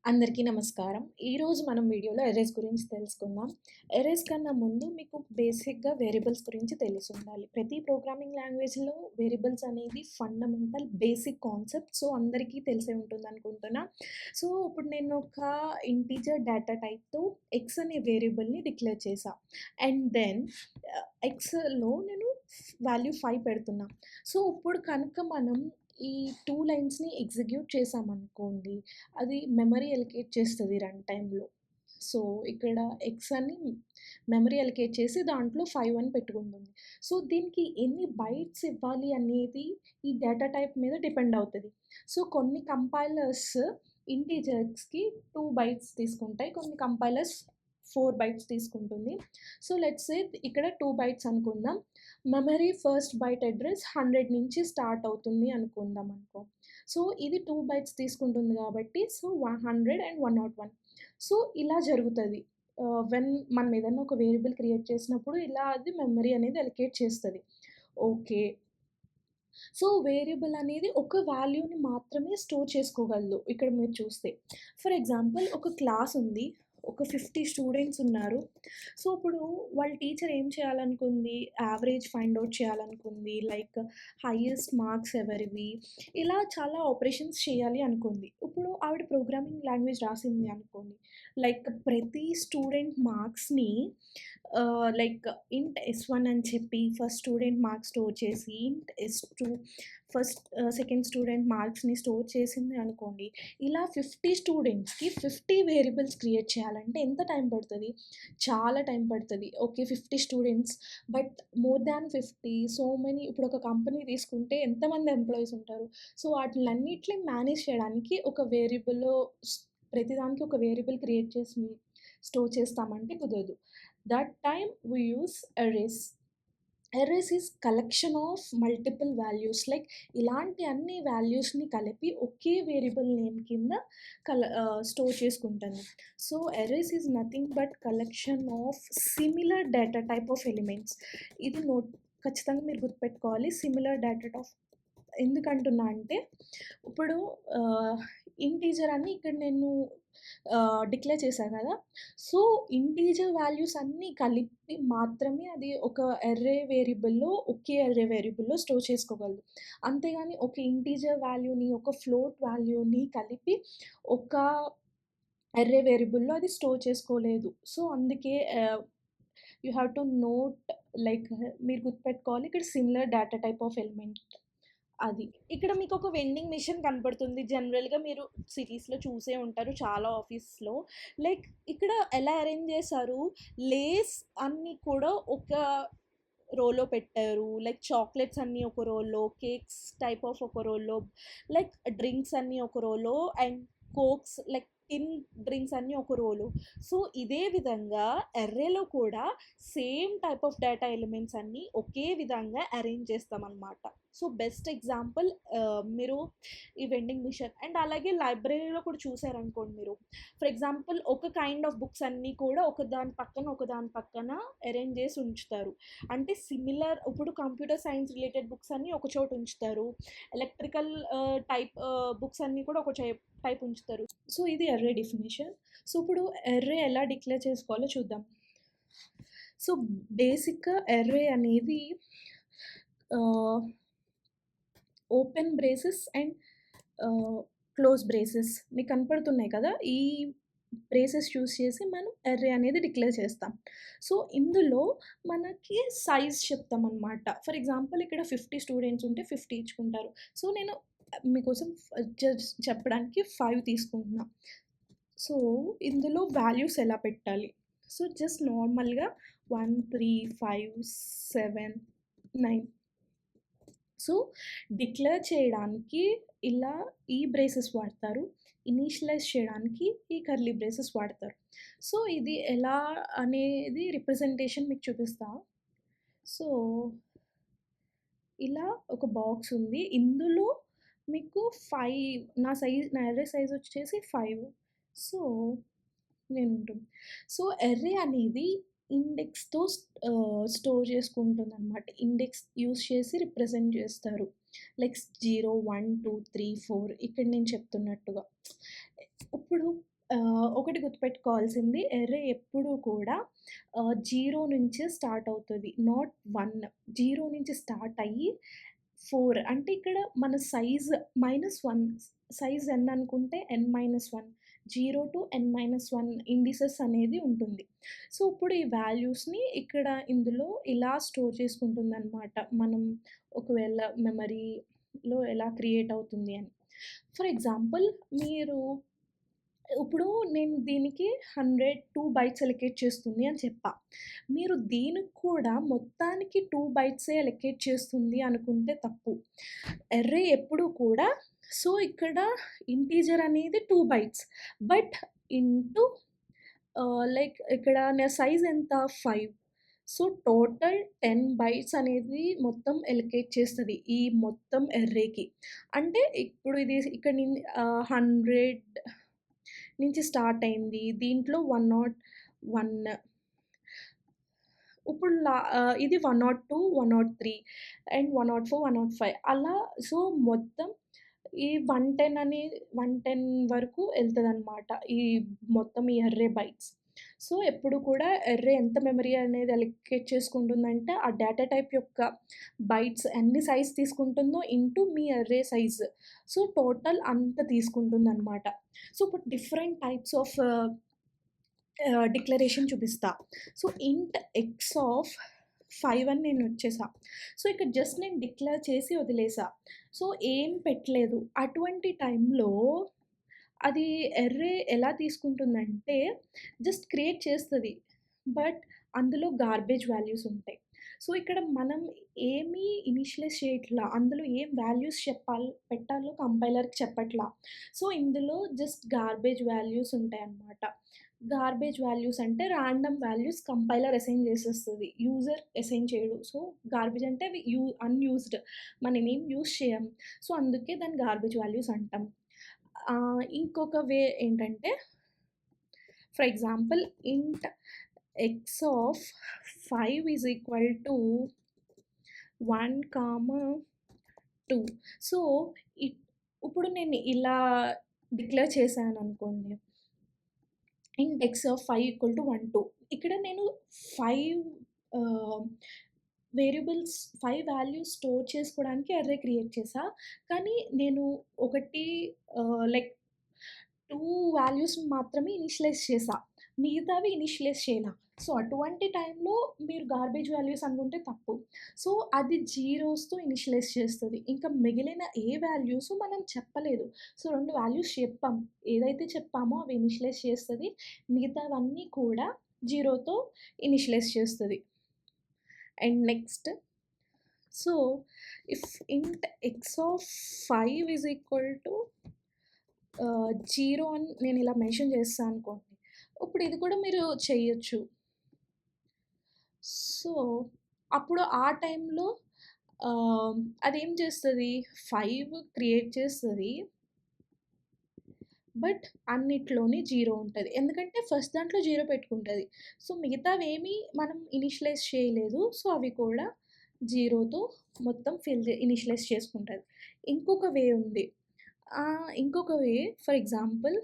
అందరికీ నమస్కారం. ఈరోజు మనం వీడియోలో అర్రేస్ గురించి తెలుసుకుందాం. అర్రేస్ కన్నా ముందు మీకు బేసిక్‌గా వేరియబుల్స్ గురించి తెలిసుండాలి. ప్రతి ప్రోగ్రామింగ్ లాంగ్వేజ్‌లో వేరియబుల్స్ అనేది ఫండమెంటల్ బేసిక్ కాన్సెప్ట్. సో, అందరికీ తెలిసే ఉంటుందనుకుంటున్నా. సో, ఇప్పుడు నేను ఒక ఇంటిజర్ డేటా టైప్‌తో ఎక్స్ అనే వేరియబుల్‌ని డిక్లేర్ చేశా. అండ్ దెన్ ఎక్స్‌లో నేను వాల్యూ 5 పెడుతున్నా. సో, ఇప్పుడు కనుక మనం ఈ 2 లైన్స్‌ని ఎగ్జిక్యూట్ చేశామనుకోండి, అది మెమరీ అలొకేట్ చేస్తది రన్ టైమ్‌లో. సో, ఇక్కడ ఎక్స్ అని మెమరీ అలొకేట్ చేసి దాంట్లో 5 అని పెట్టుకుంటుంది. సో, దీనికి ఎన్ని బైట్స్ ఇవ్వాలి అనేది ఈ డేటా టైప్ మీద డిపెండ్ అవుతది. సో, కొన్ని కంపైలర్స్ ఇంటిజర్స్‌కి 2 బైట్స్ తీసుకుంటాయి. కొన్ని కంపైలర్స్ 4 బైట్స్ తీసుకుంటుంది. సో, లెట్స్ సే ఇక్కడ 2 బైట్స్ అనుకుందాం. మెమరీ ఫస్ట్ బైట్ అడ్రెస్ 100 నుంచి స్టార్ట్ అవుతుంది అనుకుందాం అనుకో. సో, ఇది 2 బైట్స్ తీసుకుంటుంది కాబట్టి సో, 100 అండ్ 101. సో, ఇలా జరుగుతది. వెన్ మనం ఏదన్నా ఒక వేరియబుల్ క్రియేట్ చేసినప్పుడు ఇలా అది మెమరీ అనేది అలొకేట్ చేస్తది. ఓకే. సో, వేరియబుల్ అనేది ఒక వాల్యూని మాత్రమే స్టోర్ చేసుకోగలదు. ఇక్కడ మీరు చూస్తే. ఫర్ ఎగ్జాంపుల్ ఒక క్లాస్ ఉంది. ఒక 50 స్టూడెంట్స్ ఉన్నారు. సో, ఇప్పుడు వాళ్ళ టీచర్ ఏం చేయాలనుకుంది? యావరేజ్ ఫైండ్ ఔట్ చేయాలనుకుంది. లైక్ హైయెస్ట్ మార్క్స్ ఎవరివి? ఇలా చాలా ఆపరేషన్స్ చేయాలి అనుకుంది. ఇప్పుడు ఆవిడ ప్రోగ్రామింగ్ లాంగ్వేజ్ రాసింది అనుకోండి. లైక్ ప్రతి స్టూడెంట్ మార్క్స్‌ని లైక్ ఇంట్ S1 అని చెప్పి ఫస్ట్ స్టూడెంట్ మార్క్స్ స్టోర్ చేసి, ఇంట్ S2 సెకండ్ స్టూడెంట్ మార్క్స్‌ని స్టోర్ చేసింది అనుకోండి. ఇలా 50 స్టూడెంట్స్‌కి 50 వేరియబుల్స్ క్రియేట్ చేయాలంటే ఎంత టైం పడతది? చాలా టైం పడతది. Okay. 50 students but more than 50 so many ఇప్పుడు ఒక కంపెనీ తీసుకుంటే ఎంతమంది ఎంప్లాయీస్ ఉంటారు? సో, వాటిలన్నిటిని మేనేజ్ చేయడానికి ఒక వేరియబుల్‌లో ప్రతిదానికి ఒక వేరియబుల్ క్రియేట్ చేసి స్టోర్ చేస్తామంటే కుదరదు. That time we use arrays. Arrays is collection of multiple values like ఇలాంటి అన్ని వాల్యూస్‌ని కలిపి ఒకే వేరియబుల్ నేమ్ కింద స్టోర్ చేసుకుంటాను. So, arrays is nothing but collection of similar data type of elements. ఇది ఖచ్చితంగా మీరు గుర్తుపెట్టుకోవాలి. సిమిలర్ డేటా టైప్ ఎందుకంటున్నా అంటే, ఇప్పుడు ఇంటీజర్ అని ఇక్కడ నేను డిక్లేర్ చేశా గదా! సో, ఇంటీజర్ వాల్యూస్ అన్నీ కలిపి మాత్రమే అది ఒక అర్రే వేరియబుల్‌లో ఒకే అర్రే వేరియబుల్‌లో స్టోర్ చేసుకోగలదు. అంతేగాని ఒక ఇంటీజర్ వాల్యూని, ఒక ఫ్లోట్ వాల్యూని కలిపి ఒక అర్రే వేరియబుల్‌లో అది స్టోర్ చేసుకోలేదు. సో, అందుకే you have to note like మీరు గుర్తుపెట్టుకోవాలి ఇక్కడ similar data type of element అది. ఇక్కడ మీకొక వెండింగ్ మెషిన్ కనపడుతుంది. జనరల్‌గా మీరు సిటీస్‌లో చూసే ఉంటారు చాలా ఆఫీస్‌లో. లైక్ ఇక్కడ ఎలా అరేంజ్ చేశారు, లేస్ అన్నీ కూడా ఒక రోలో పెట్టారు. లైక్ చాక్లెట్స్ అన్నీ ఒక రోలో, కేక్స్ టైప్ ఆఫ్ ఒక రోలో, లైక్ డ్రింక్స్ అన్నీ ఒక రోలో and cokes like tin drinks అన్నీ ఒక రోలో. సో, ఇదే విధంగా అర్రేలో కూడా same type of data elements అన్నీ ఒకే విధంగా అరేంజ్ చేస్తామనమాట. సో, బెస్ట్ ఎగ్జాంపుల్ మీరు ఈ వెండింగ్ మిషన్ అండ్ అలాగే లైబ్రరీలో కూడా చూసారనుకోండి మీరు. ఫర్ ఎగ్జాంపుల్ ఒక కైండ్ ఆఫ్ బుక్స్ అన్నీ కూడా ఒకదాని పక్కన అరేంజ్ చేసి ఉంచుతారు. అంటే సిమిలర్ ఇప్పుడు కంప్యూటర్ సైన్స్ రిలేటెడ్ బుక్స్ అన్నీ ఒక చోట ఉంచుతారు. ఎలక్ట్రికల్ టైప్ బుక్స్ అన్నీ కూడా ఒక టైప్ ఉంచుతారు. సో, ఇది అర్రే డెఫినిషన్. సో, ఇప్పుడు అర్రే ఎలా డిక్లేర్ చేసుకోవాలో చూద్దాం. సో, బేసిక్‌గా అర్రే అనేది ఆహ్, open braces and close braces మీకు కనపడుతున్నాయి కదా! ఈ బ్రేసెస్ యూజ్ చేసి మనం అర్రే అనేది డిక్లేర్ చేస్తాం. సో, ఇందులో మనకి సైజ్ చెప్తామనమాట. ఫర్ ఎగ్జాంపుల్ ఇక్కడ 50 స్టూడెంట్స్ ఉంటే 50 ఇచ్చుకుంటారు. సో, నేను మీకోసం జస్ట్ చెప్పడానికి 5 తీసుకుంటున్నా. సో, ఇందులో వాల్యూస్ ఎలా పెట్టాలి? సో, జస్ట్ నార్మల్‌గా 1, 3, 5, 7, 9 సో, డిక్లేర్ చేయడానికి ఇలా ఈ బ్రేసెస్ వాడతారు. ఇనీషియలైజ్ చేయడానికి ఈ కర్లీ బ్రేసెస్ వాడతారు. సో, ఇది ఎలా అనేది రిప్రజెంటేషన్ మీకు చూపిస్తా. సో, ఇలా ఒక బాక్స్ ఉంది. ఇందులో మీకు 5 నా అర్రే సైజ్ వచ్చేసి 5. సో, నేనుంటుంది. సో, అర్రే అనేది ఇండెక్స్‌తో స్టోర్ చేసుకుంటుందనమాట. ఇండెక్స్ యూజ్ చేసి రిప్రజెంట్ చేస్తారు. లైక్ 0, 1, 2, 3, 4 ఇక్కడ నేను చెప్తున్నట్టుగా. ఇప్పుడు ఒకటి గుర్తుపెట్టుకోవాల్సింది ఎర్రే ఎప్పుడూ కూడా 0 నుంచే స్టార్ట్ అవుతది. నాట్ 1. 0 నుంచి స్టార్ట్ అయ్యి 4 అంటే ఇక్కడ మన -1 సైజ్ n అనుకుంటే n-1 0-n-1 ఇండిసెస్ అనేది ఉంటుంది. సో, ఇప్పుడు ఈ వాల్యూస్‌ని ఇక్కడ ఇందులో ఇలా స్టోర్ చేసుకుంటుందనమాట. మనం ఒకవేళ మెమరీలో ఎలా క్రియేట్ అవుతుంది అని. ఫర్ ఎగ్జాంపుల్ మీరు ఇప్పుడు నేను దీనికి 102 బైట్స్ అలొకేట్ చేస్తుంది అని చెప్పా. మీరు దీనికి కూడా మొత్తానికి 2 బైట్సే అలొకేట్ చేస్తుంది అనుకుంటే తప్పు. ఎర్రే ఎప్పుడూ కూడా సో, ఇక్కడ ఇంటీజర్ అనేది 2 బైట్స్. బట్ ఇంటూ లైక్ ఇక్కడ నా సైజ్ ఎంత 5. సో, టోటల్ 10 బైట్స్ అనేది మొత్తం అలొకేట్ చేస్తది. ఈ మొత్తం ఎర్రేకి. అంటే ఇప్పుడు ఇది ఇక్కడ 100 నుంచి స్టార్ట్ అయింది. దీంట్లో 101 ఇప్పుడు ఇది 102, 103 అండ్ 104, 105 అలా సో, మొత్తం ఈ 110 వరకు ఎళ్తదనమాట. ఈ మొత్తం ఈ ఎర్రే బైట్స్. సో, ఎప్పుడు కూడా ఎర్రే ఎంత మెమరీ అనేది అలొకేట్ చేసుకుంటుందంటే, ఆ డేటా టైప్ యొక్క బైట్స్ ఎన్ని సైజ్ తీసుకుంటుందో into mu array size. So, total అంత తీసుకుంటుందనమాట. సో, ఇప్పుడు డిఫరెంట్ టైప్స్ ఆఫ్ డిక్లరేషన్ చూపిస్తా. సో, ఇంట్ ఎక్స్ ఆఫ్ 5 అని నేను వచ్చేసా. సో, ఇక్కడ జస్ట్ నేను డిక్లేర్ చేసి వదిలేసా. సో, ఏం పెట్టలేదు. అటువంటి టైంలో అది ఎర్రే ఎలా తీసుకుంటుందంటే, జస్ట్ క్రియేట్ చేస్తది. బట్ అందులో గార్బేజ్ వాల్యూస్ ఉంటాయి. సో, ఇక్కడ మనం ఏమీ ఇనిషియలైజ్ చేయట్లా. అందులో ఏం వాల్యూస్ పెట్టాలో కంపైలర్‌కి చెప్పట్లా. సో, ఇందులో జస్ట్ గార్బేజ్ వాల్యూస్ ఉంటాయన్నమాట. గార్బేజ్ వాల్యూస్ అంటే రాండమ్ వాల్యూస్ కంపైలర్ అసైన్ చేసేస్తది. యూజర్ అసైన్ చేయడు. సో, గార్బేజ్ అంటే అవి అన్‌యూజ్డ్. మనమేం యూజ్ చేయం. సో, అందుకే దాన్ని గార్బేజ్ వాల్యూస్ అంటాం. ఇంకొక వే ఏంటంటే, ఫర్ ఎగ్జాంపుల్ ఇంట్ X of 5 is equal to 1, 2. So, ఇప్పుడు నేను ఇలా డిక్లేర్ చేశాననుకోండి. ఇంట్ ఎక్స్ ఆఫ్ 5 ఈక్వల్ టు 1, 2. ఇక్కడ నేను 5 వేరియబుల్స్ 5 వాల్యూస్ స్టోర్ చేసుకోవడానికి అర్రే క్రియేట్ చేశా. కానీ నేను ఒకటి లైక్ 2 వాల్యూస్‌ని మాత్రమే ఇనిషియలైజ్ చేశా. మిగతావి ఇనిషియలైజ్ చేయలా. సో, అటువంటి టైంలో మీరు గార్బేజ్ వాల్యూస్ అనుకుంటే తప్పు. సో, అది జీరోస్‌తో ఇనిషియలైజ్ చేస్తది. ఇంకా మిగిలిన ఏ వాల్యూస్ మనం చెప్పలేదు. సో, 2 వాల్యూస్ చెప్పాం. ఏదైతే చెప్పామో అవి ఇనిషియలైజ్ చేస్తది. మిగతావన్నీ కూడా 0తో ఇనిషియలైజ్ చేస్తది. అండ్ నెక్స్ట్ సో, ఇఫ్ ఇంట్ X of 5 is equal to 0 అని నేను ఇలా మెన్షన్ చేస్తా అనుకోండి. ఇప్పుడు ఇది కూడా మీరు చెయ్యొచ్చు. సో, అప్పుడు ఆ టైంలో అదేం చేస్తది 5 క్రియేట్ చేస్తది. బట్ అన్నిట్లోని 0 ఉంటది. ఎందుకంటే ఫస్ట్ దాంట్లో 0 పెట్టుకుంటది. సో, మిగతావేమీ మనం ఇనిషియలైజ్ చేయలేదు. సో, అవి కూడా 0తో మొత్తం ఇనిషియలైజ్ చేసుకుంటది. ఇంకొక వే ఉంది. ఇంకొక వే ఫర్ ఎగ్జాంపుల్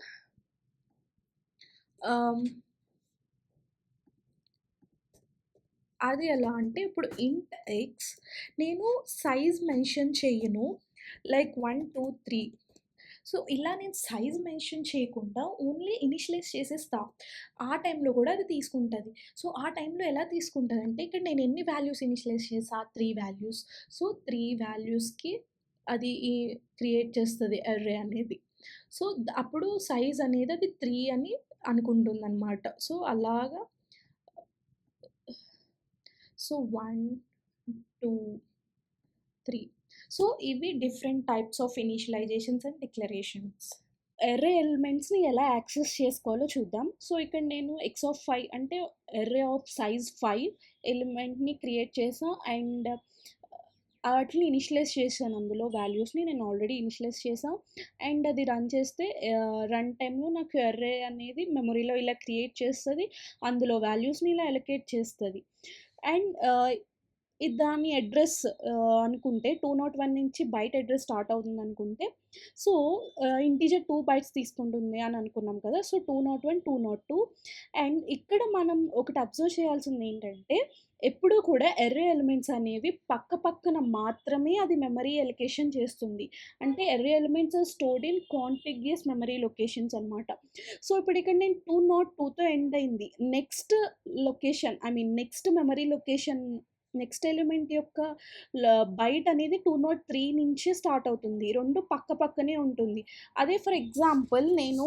అది ఎలా అంటే ఇప్పుడు ఇంట్ ఎక్స్ నేను సైజ్ మెన్షన్ చెయ్యను. లైక్ 1, 2, 3 సో, ఇలా నేను సైజ్ మెన్షన్ చేయకుండా ఓన్లీ ఇనిషియలైజ్ చేసేస్తా. ఆ టైంలో కూడా అది తీసుకుంటది. సో, ఆ టైంలో ఎలా తీసుకుంటదంటే ఇక్కడ నేను ఎన్ని వాల్యూస్ ఇనిషియలైజ్ చేశా 3 వాల్యూస్. సో, 3 వాల్యూస్‌కి అది క్రియేట్ చేస్తది అర్రే అనేది. సో, అప్పుడు సైజ్ అనేది అది 3 అని అనుకుంటుందనమాట. సో, అలాగా సో, 1, 2, 3 సో, ఇవి different types of initializations and declarations. Array ఎలిమెంట్స్‌ని ఎలా యాక్సెస్ చేసుకోవాలో చూద్దాం. సో, ఇక్కడ నేను ఎక్స్ ఆఫ్ 5 అంటే ఎర్రే ఆఫ్ సైజ్ 5 ఎలిమెంట్‌ని క్రియేట్ చేసా అండ్ వాటిని ఇనిషియలైజ్ చేశాను. అందులో వాల్యూస్‌ని నేను ఆల్రెడీ ఇనిషియలైజ్ చేశా. అండ్ అది రన్ చేస్తే రన్ టైమ్‌లో నాకు ఎర్రే అనేది మెమరీలో ఇలా క్రియేట్ చేస్తది. అందులో వాల్యూస్‌ని ఇలా అలొకేట్ చేస్తది. అండ్ దాని అడ్రస్ అనుకుంటే 201 నుంచి బైట్ అడ్రస్ స్టార్ట్ అవుతుందనుకుంటే సో, ఇంటిజర్ 2 బైట్స్ తీసుకుంటుంది అని అనుకున్నాం కదా! సో, 201, 202 అండ్ ఇక్కడ మనం ఒకటి అబ్జర్వ్ చేయాల్సిందేంటంటే, ఎప్పుడూ కూడా ఎర్రే ఎలిమెంట్స్ అనేవి పక్కన మాత్రమే అది మెమరీ ఎలొకేషన్ చేస్తుంది. అంటే array elements are stored in contiguous memory locations అనమాట. సో, ఇప్పుడు ఇక్కడ నేను 202తో ఎండ్ అయింది. Next location next memory location next element యొక్క బైట్ అనేది 203 నుంచే స్టార్ట్ అవుతుంది. 2 పక్కనే ఉంటుంది. అదే ఫర్ ఎగ్జాంపుల్ నేను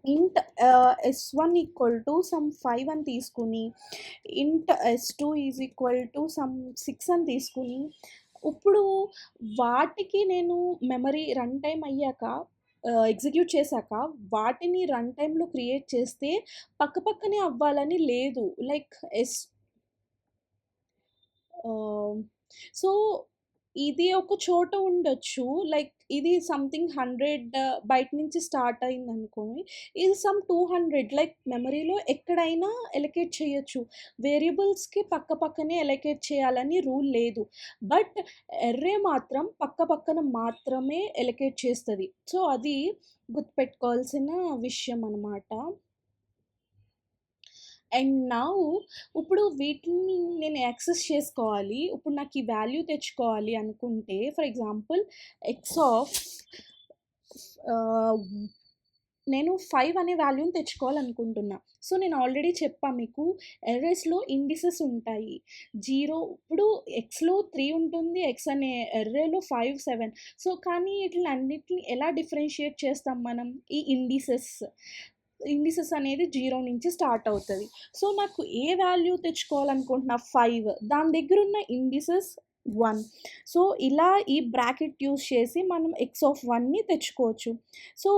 ఇంట్ S1 ఈక్వల్ టు సమ్ 5 అని తీసుకుని, ఇంట్ S2 is equal to some 6 అని తీసుకుని, ఇప్పుడు వాటికి నేను మెమరీ రన్ టైమ్ అయ్యాక ఎగ్జిక్యూట్ చేశాక వాటిని రన్ టైమ్‌లో క్రియేట్ చేస్తే పక్కనే అవ్వాలని లేదు. లైక్ ఆహ్, సో, ఇది ఒక చోట ఉండొచ్చు. లైక్ ఇది సంథింగ్ 100 బయట నుంచి స్టార్ట్ అయిందనుకోండి. ఇది సమ్ 200 లైక్ మెమరీలో ఎక్కడైనా ఎలొకేట్ చేయొచ్చు. వేరియబుల్స్‌కి పక్కనే ఎలొకేట్ చేయాలని రూల్ లేదు. బట్ ఎర్రే మాత్రం పక్కన మాత్రమే ఎలొకేట్ చేస్తది. సో, అది గుర్తుపెట్టుకోవాల్సిన విషయం అనమాట. అండ్ నౌ ఇప్పుడు వీటిని నేను యాక్సెస్ చేసుకోవాలి. ఇప్పుడు నాకు ఈ వాల్యూ తెచ్చుకోవాలి అనుకుంటే ఫర్ ఎగ్జాంపుల్ ఎక్స్ ఆఫ్ నేను 5 అనే వాల్యూని తెచ్చుకోవాలనుకుంటున్నా. సో, నేను ఆల్రెడీ చెప్పా మీకు ఎర్రేస్‌లో ఇండిసెస్ ఉంటాయి. 0 ఇప్పుడు ఎక్స్‌లో 3 ఉంటుంది. ఎక్స్ అనే ఎర్రేలో 5, 7 సో, కానీ ఈటిలన్నిటిని ఎలా డిఫరెన్షియేట్ చేస్తాం మనం? ఈ ఇండిసెస్ అనేది 0 నుంచి స్టార్ట్ అవుతది. సో, నాకు ఏ వాల్యూ తెచ్చుకోవాలనుకుంటున్నా 5 దాని దగ్గరున్న ఇండిసెస్ 1. సో, ఇలా ఈ బ్రాకెట్ యూజ్ చేసి మనం ఎక్స్ ఆఫ్ 1ని తెచ్చుకోవచ్చు. సో,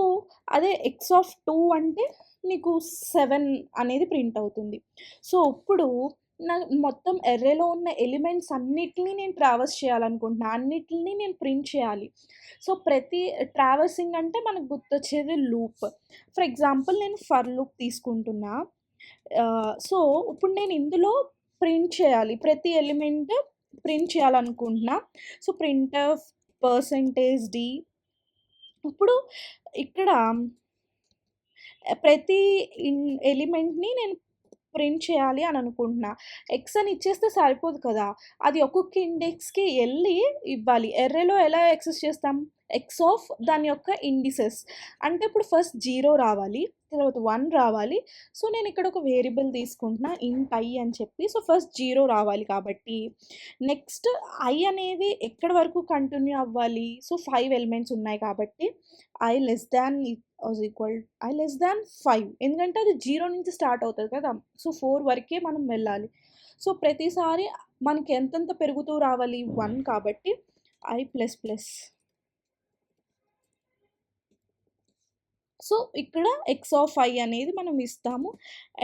అదే ఎక్స్ ఆఫ్ 2 అంటే నీకు 7 అనేది ప్రింట్ అవుతుంది. సో, ఇప్పుడు మొత్తం ఎర్రేలో ఉన్న ఎలిమెంట్స్ అన్నిటిని నేను ట్రావర్స్ చేయాలనుకుంటున్నా. అన్నిటిని నేను ప్రింట్ చేయాలి. సో, ప్రతి ట్రావర్సింగ్ అంటే మనకు గుర్తొచ్చేది లూప్. ఫర్ ఎగ్జాంపుల్ నేను ఫర్ లూప్ తీసుకుంటున్నా. సో, ఇప్పుడు నేను ఇందులో ప్రింట్ చేయాలి. ప్రతి ఎలిమెంట్ ప్రింట్ చేయాలనుకుంటున్నా. సో, ప్రింట్‌ఎఫ్ %d ఇప్పుడు ఇక్కడ ప్రతి ఎలిమెంట్‌ని నేను ప్రింట్ చేయాలి అని అనుకుంటున్నా. ఎక్స్ అని ఇచ్చేస్తే సరిపోదు కదా! అది ఒక్కొక్క ఇండెక్స్‌కి ఎళ్లి ఇవ్వాలి. ఎర్రేలో ఎలా యాక్సెస్ చేస్తాం? ఎక్స్ ఆఫ్ దాని యొక్క ఇండిసెస్. అంటే ఇప్పుడు ఫస్ట్ 0 రావాలి. తర్వాత 1 రావాలి. సో, నేను ఇక్కడ ఒక వేరియబుల్ తీసుకుంటున్నా ఇంట్ i అని చెప్పి. సో, ఫస్ట్ 0 రావాలి కాబట్టి నెక్స్ట్ i అనేది ఎక్కడి వరకు కంటిన్యూ అవ్వాలి? సో, 5 ఎలిమెంట్స్ ఉన్నాయి కాబట్టి i less than equal i less than 5 ఎందుకంటే అది 0 నుంచి స్టార్ట్ అవుతది కదా! సో, 4 వరకే మనం వెళ్ళాలి. సో, ప్రతిసారి మనకి ఎంతెంత పెరుగుతూ రావాలి? 1 కాబట్టి i ప్లస్ ప్లస్. సో, ఇక్కడ ఎక్స్ ఆఫ్ i అనేది మనం ఇస్తాము.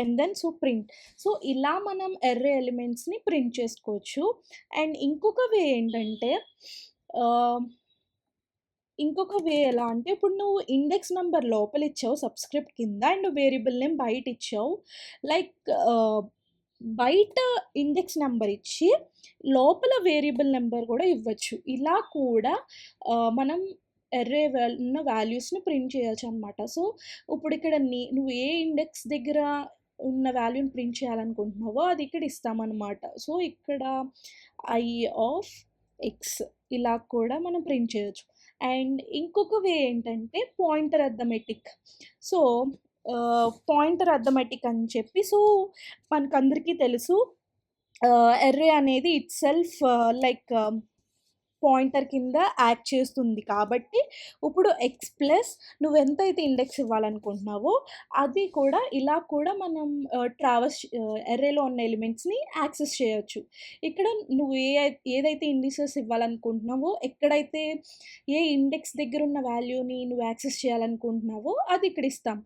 And then print. సో, ఇలా మనం ఎర్రే ఎలిమెంట్స్‌ని ప్రింట్ చేసుకోవచ్చు. అండ్ ఇంకొక వే ఎలా అంటే ఇప్పుడు నువ్వు ఇండెక్స్ నంబర్ లోపల ఇచ్చావు సబ్‌స్క్రిప్ట్ కింద అండ్ వేరియబుల్ నేమ్ బయట ఇచ్చావు. లైక్ బయట ఇండెక్స్ నంబర్ ఇచ్చి లోపల వేరియబుల్ నంబర్ కూడా ఇవ్వచ్చు. ఇలా కూడా మనం ఎర్రే ఉన్న వాల్యూస్‌ని ప్రింట్ చేయొచ్చనమాట. సో, ఇప్పుడు ఇక్కడ నువ్వు ఏ ఇండెక్స్ దగ్గర ఉన్న వాల్యూని ప్రింట్ చేయాలనుకుంటున్నావో అది ఇక్కడ ఇస్తామనమాట. సో, ఇక్కడ i ఆఫ్ x ఇలా కూడా మనం ప్రింట్ చేయొచ్చు. అండ్ ఇంకొక వే ఏంటంటే pointer arithmetic. So, pointer arithmetic అని చెప్పి మనకందరికీ తెలుసు ఎర్రే అనేది ఇట్‌సెల్ఫ్ లైక్ పాయింటర్ కింద యాక్ట్ చేస్తుంది కాబట్టి, ఇప్పుడు ఎక్స్ ప్లస్ నువ్వెంతైతే ఇండెక్స్ ఇవ్వాలనుకుంటున్నావో, అది కూడా ఇలా కూడా మనం ఎర్రేలో ఉన్న ఎలిమెంట్స్‌ని యాక్సెస్ చేయొచ్చు. ఇక్కడ నువ్వు ఏదైతే ఇండిసెస్ ఇవ్వాలనుకుంటున్నావో, ఎక్కడైతే ఏ ఇండెక్స్ దగ్గరున్న వాల్యూని నువ్వు యాక్సెస్ చేయాలనుకుంటున్నావో, అది ఇక్కడ ఇస్తాం.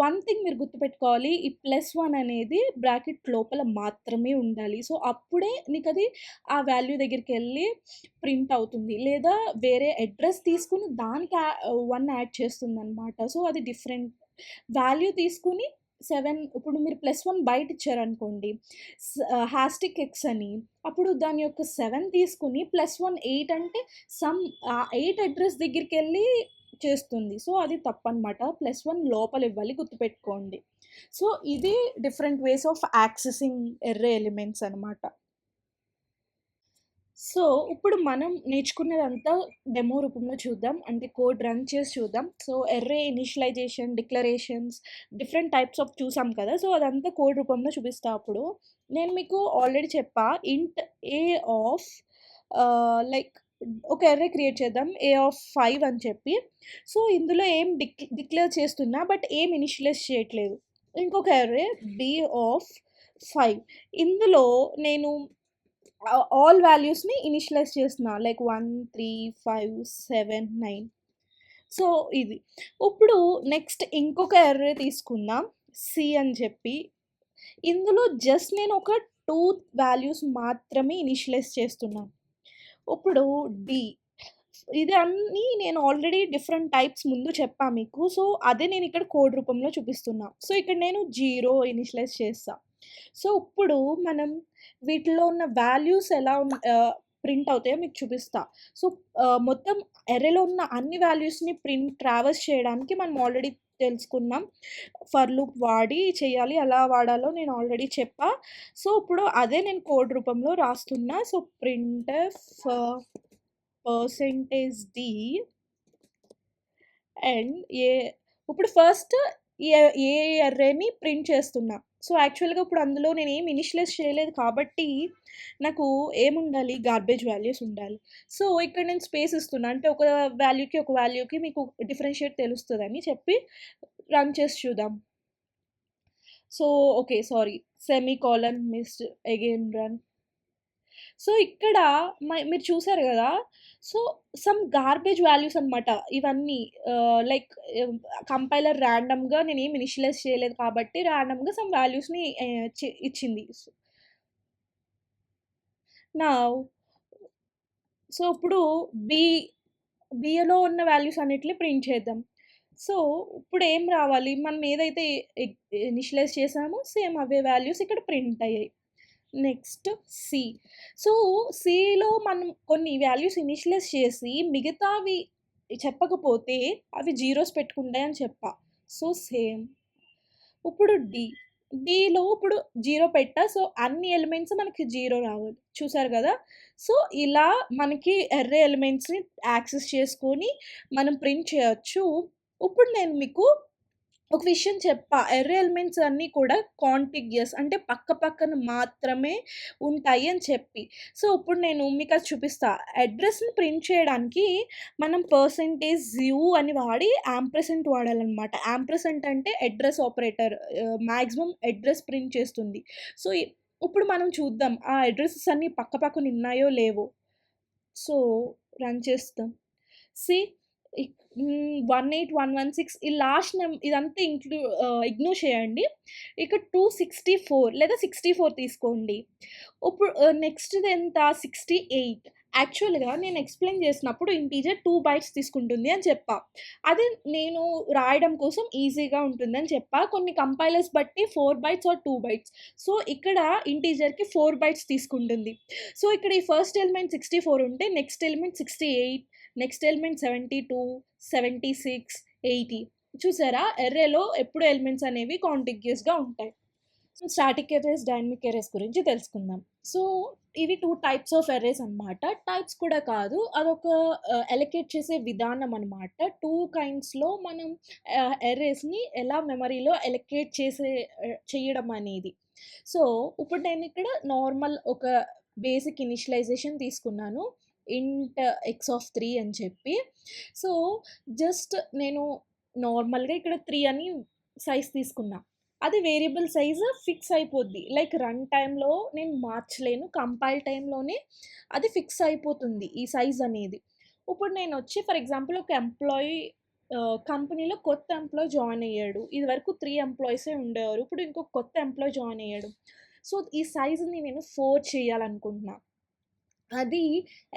వన్ థింగ్ మీరు గుర్తుపెట్టుకోవాలి, ఈ +1 అనేది బ్రాకెట్ లోపల మాత్రమే ఉండాలి. సో, అప్పుడే నీకది ఆ వాల్యూ దగ్గరికెళ్ళి ప్రింట్ అవుతుంది. లేదా వేరే అడ్రస్ తీసుకొని దానికి 1 యాడ్ చేస్తుందనమాట. సో, అది డిఫరెంట్ వాల్యూ తీసుకొని 7 ఇప్పుడు మీరు +1 బయట ఇచ్చారనుకోండి. హాస్టిక్ ఎక్స్ అని. అప్పుడు దాని యొక్క 7 తీసుకొని +1 8 అంటే 8 అడ్రస్ దగ్గరికెళ్ళి చేస్తుంది. సో, అది తప్పనమాట. +1 లోపల ఇవ్వాలి గుర్తుపెట్టుకోండి. సో, ఇది different ways of accessing array elements అనమాట. సో, ఇప్పుడు మనం నేర్చుకున్నదంతా డెమో రూపంలో చూద్దాం. అంటే కోడ్ రన్ చేసి చూద్దాం. So, array initialization, declarations, different types of చూసాం కదా! సో, అదంతా కోడ్ రూపంలో చూపిస్తా అప్పుడు. నేను మీకు ఆల్రెడీ చెప్పా ఇంట్ ఏ ఆఫ్ లైక్ ఒక ఎర్రే క్రియేట్ చేద్దాం. ఏ ఆఫ్ 5 అని చెప్పి. సో, ఇందులో ఏం డిక్లేర్ చేస్తున్నా బట్ ఏం ఇనిషియలైజ్ చేయట్లేదు. ఇంకొక ఎర్రే బి ఆఫ్ 5 ఇందులో నేను ఆల్ వాల్యూస్‌ని ఇనిషియలైజ్ చేస్తున్నా. లైక్ 1, 3, 5, 7, 9. సో, ఇది. ఇప్పుడు నెక్స్ట్ ఇంకొక ఎర్రే తీసుకుందాం. సి అని చెప్పి. ఇందులో జస్ట్ నేను ఒక 2 వాల్యూస్ మాత్రమే ఇనిషియలైజ్ చేస్తున్నా. ఇప్పుడు డి. ఇది అన్నీ నేను ఆల్రెడీ డిఫరెంట్ టైప్స్ ముందు చెప్పా మీకు. సో, అదే నేను ఇక్కడ కోడ్ రూపంలో చూపిస్తున్నా. సో, ఇక్కడ నేను 0 ఇనిషియలైజ్ చేస్తా. సో, ఇప్పుడు మనం వీటిలో ఉన్న వాల్యూస్ ఎలా ప్రింట్ అవుతాయో మీకు చూపిస్తా. సో, మొత్తం ఎర్రేలో ఉన్న అన్ని వాల్యూస్‌ని ట్రావర్స్ చేయడానికి మనం ఆల్రెడీ తెలుసుకున్నాం. ఫర్ లూప్ వాడి చేయాలి. ఎలా వాడాలో నేను ఆల్రెడీ చెప్పా. సో, ఇప్పుడు అదే నేను కోడ్ రూపంలో రాస్తున్నా. సో, ప్రింట్‌ఎఫ్ %d అండ్ ఇప్పుడు ఫస్ట్ ఏ ఎర్రేని ప్రింట్ చేస్తున్నా. సో, యాక్చువల్‌గా ఇప్పుడు అందులో నేనేమి ఇనిషియలైజ్ చేయలేదు కాబట్టి, నాకు ఏముండాలి? గార్బేజ్ వాల్యూస్ ఉండాలి. సో, ఇక్కడ నేను స్పేస్ ఇస్తున్నా. అంటే ఒక వాల్యూకి మీకు డిఫరెన్షియేట్ తెలుస్తదని చెప్పి రన్ చేసి చూద్దాం. So, okay. Sorry. Semicolon missed. Again run. So, ఇక్కడ మీరు చూసారు గదా! సో, సమ్ గార్బేజ్ వాల్యూస్ అనమాట ఇవన్నీ. లైక్ కంపైలర్ ర్యాండమ్‌గా నేనేమి ఇనిషియలైజ్ చేయలేదు కాబట్టి ర్యాండమ్‌గా సమ్ వాల్యూస్‌ని ఇచ్చింది. నౌ సో, ఇప్పుడు బి బిలో ఉన్న వాల్యూస్ అన్నిటిని ప్రింట్ చేద్దాం. సో, ఇప్పుడు ఏం రావాలి? మనం ఏదైతే ఇనిషియలైజ్ చేసామో సేమ్ అవే వాల్యూస్ ఇక్కడ ప్రింట్ అయ్యాయి. Next C. సో, సిలో మనం కొన్ని వాల్యూస్ ఇనిషియలైజ్ చేసి మిగతావి చెప్పకపోతే అవి జీరోస్ పెట్టుకుంటాయని చెప్పా. So, same. ఇప్పుడు డిలో ఇప్పుడు 0 పెట్టా. సో, అన్ని ఎలిమెంట్స్ మనకి 0 రావాలి. చూసారు గదా! సో, ఇలా మనకి ఎర్రే ఎలిమెంట్స్‌ని యాక్సెస్ చేసుకొని మనం ప్రింట్ చేయొచ్చు. ఇప్పుడు నేను మీకు ఒక విషయం చెప్పా. ఎర్రే ఎలిమెంట్స్ అన్నీ కూడా కాంటిగ్యుయస్ అంటే పక్కన మాత్రమే ఉంటాయి అని చెప్పి. సో, ఇప్పుడు నేను మీకది చూపిస్తా. అడ్రెస్‌ని ప్రింట్ చేయడానికి మనం %u అని వాడి యాంపర్సెంట్ వాడాలనమాట. యాంపర్సెంట్ అంటే address operator. Maximum address print చేస్తుంది. సో, ఇప్పుడు మనం చూద్దాం. ఆ అడ్రెసెస్ అన్నీ పక్కన ఉన్నాయో లేవో. సో, రన్ చేస్తాం. సీ 18116 ఈ లాస్ట్ ఇదంతా ఇగ్నోర్ చేయండి. ఇక్కడ 264 లేదా 64 తీసుకోండి. ఇప్పుడు నెక్స్ట్‌ది ఎంత 68. యాక్చువల్‌గా నేను ఎక్స్‌ప్లెయిన్ చేసినప్పుడు ఇంటీజర్ 2 బైట్స్ తీసుకుంటుంది అని చెప్పా. అది నేను రాయడం కోసం ఈజీగా ఉంటుందని చెప్పా. కొన్ని కంపైలర్స్ బట్టి 4 బైట్స్ ఆర్ 2 బైట్స్. సో, ఇక్కడ ఇంటీజర్‌కి 4 బైట్స్ తీసుకుంటుంది. సో, ఇక్కడ ఈ ఫస్ట్ ఎలిమెంట్ 64 ఉంటే నెక్స్ట్ ఎలిమెంట్ 68, నెక్స్ట్ ఎలిమెంట్ 72, 76, 80. చూసారా? ఎర్రేలో ఎప్పుడు ఎలిమెంట్స్ అనేవి కాంటిగ్యుయస్‌గా ఉంటాయి. So, static arrays, dynamic arrays గురించి తెలుసుకుందాం. సో, ఇవి 2 టైప్స్ ఆఫ్ ఎర్రేస్ అనమాట. టైప్స్ కూడా కాదు. అదొక అలొకేట్ చేసే విధానం అనమాట. 2 కైండ్స్‌లో మనం ఎర్రేస్‌ని ఎలా మెమరీలో అలొకేట్ చేయడం అనేది. సో, ఇప్పుడు నేను ఇక్కడ నార్మల్ ఒక బేసిక్ ఇనిషియలైజేషన్ తీసుకున్నాను. ఇంట్ x ఆఫ్ 3 అని చెప్పి. సో, జస్ట్ నేను నార్మల్‌గా ఇక్కడ 3 అని సైజ్ తీసుకున్నా. అది వేరియబుల్ సైజ్ ఫిక్స్ అయిపోద్ది. లైక్ రన్ టైమ్‌లో నేను మార్చలేను. కంపైల్ టైమ్‌లోనే అది ఫిక్స్ అయిపోతుంది ఈ సైజ్ అనేది. ఇప్పుడు నేనొచ్చి ఫర్ ఎగ్జాంపుల్ ఒక కంపెనీలో కొత్త ఎంప్లాయీ జాయిన్ అయ్యాడు. ఇదివరకు 3 ఎంప్లాయీసే ఉండేవారు. ఇప్పుడు ఇంకొక కొత్త ఎంప్లాయీ జాయిన్ అయ్యాడు. సో, ఈ సైజ్‌ని నేను 4 చేయాలనుకుంటున్నా. అది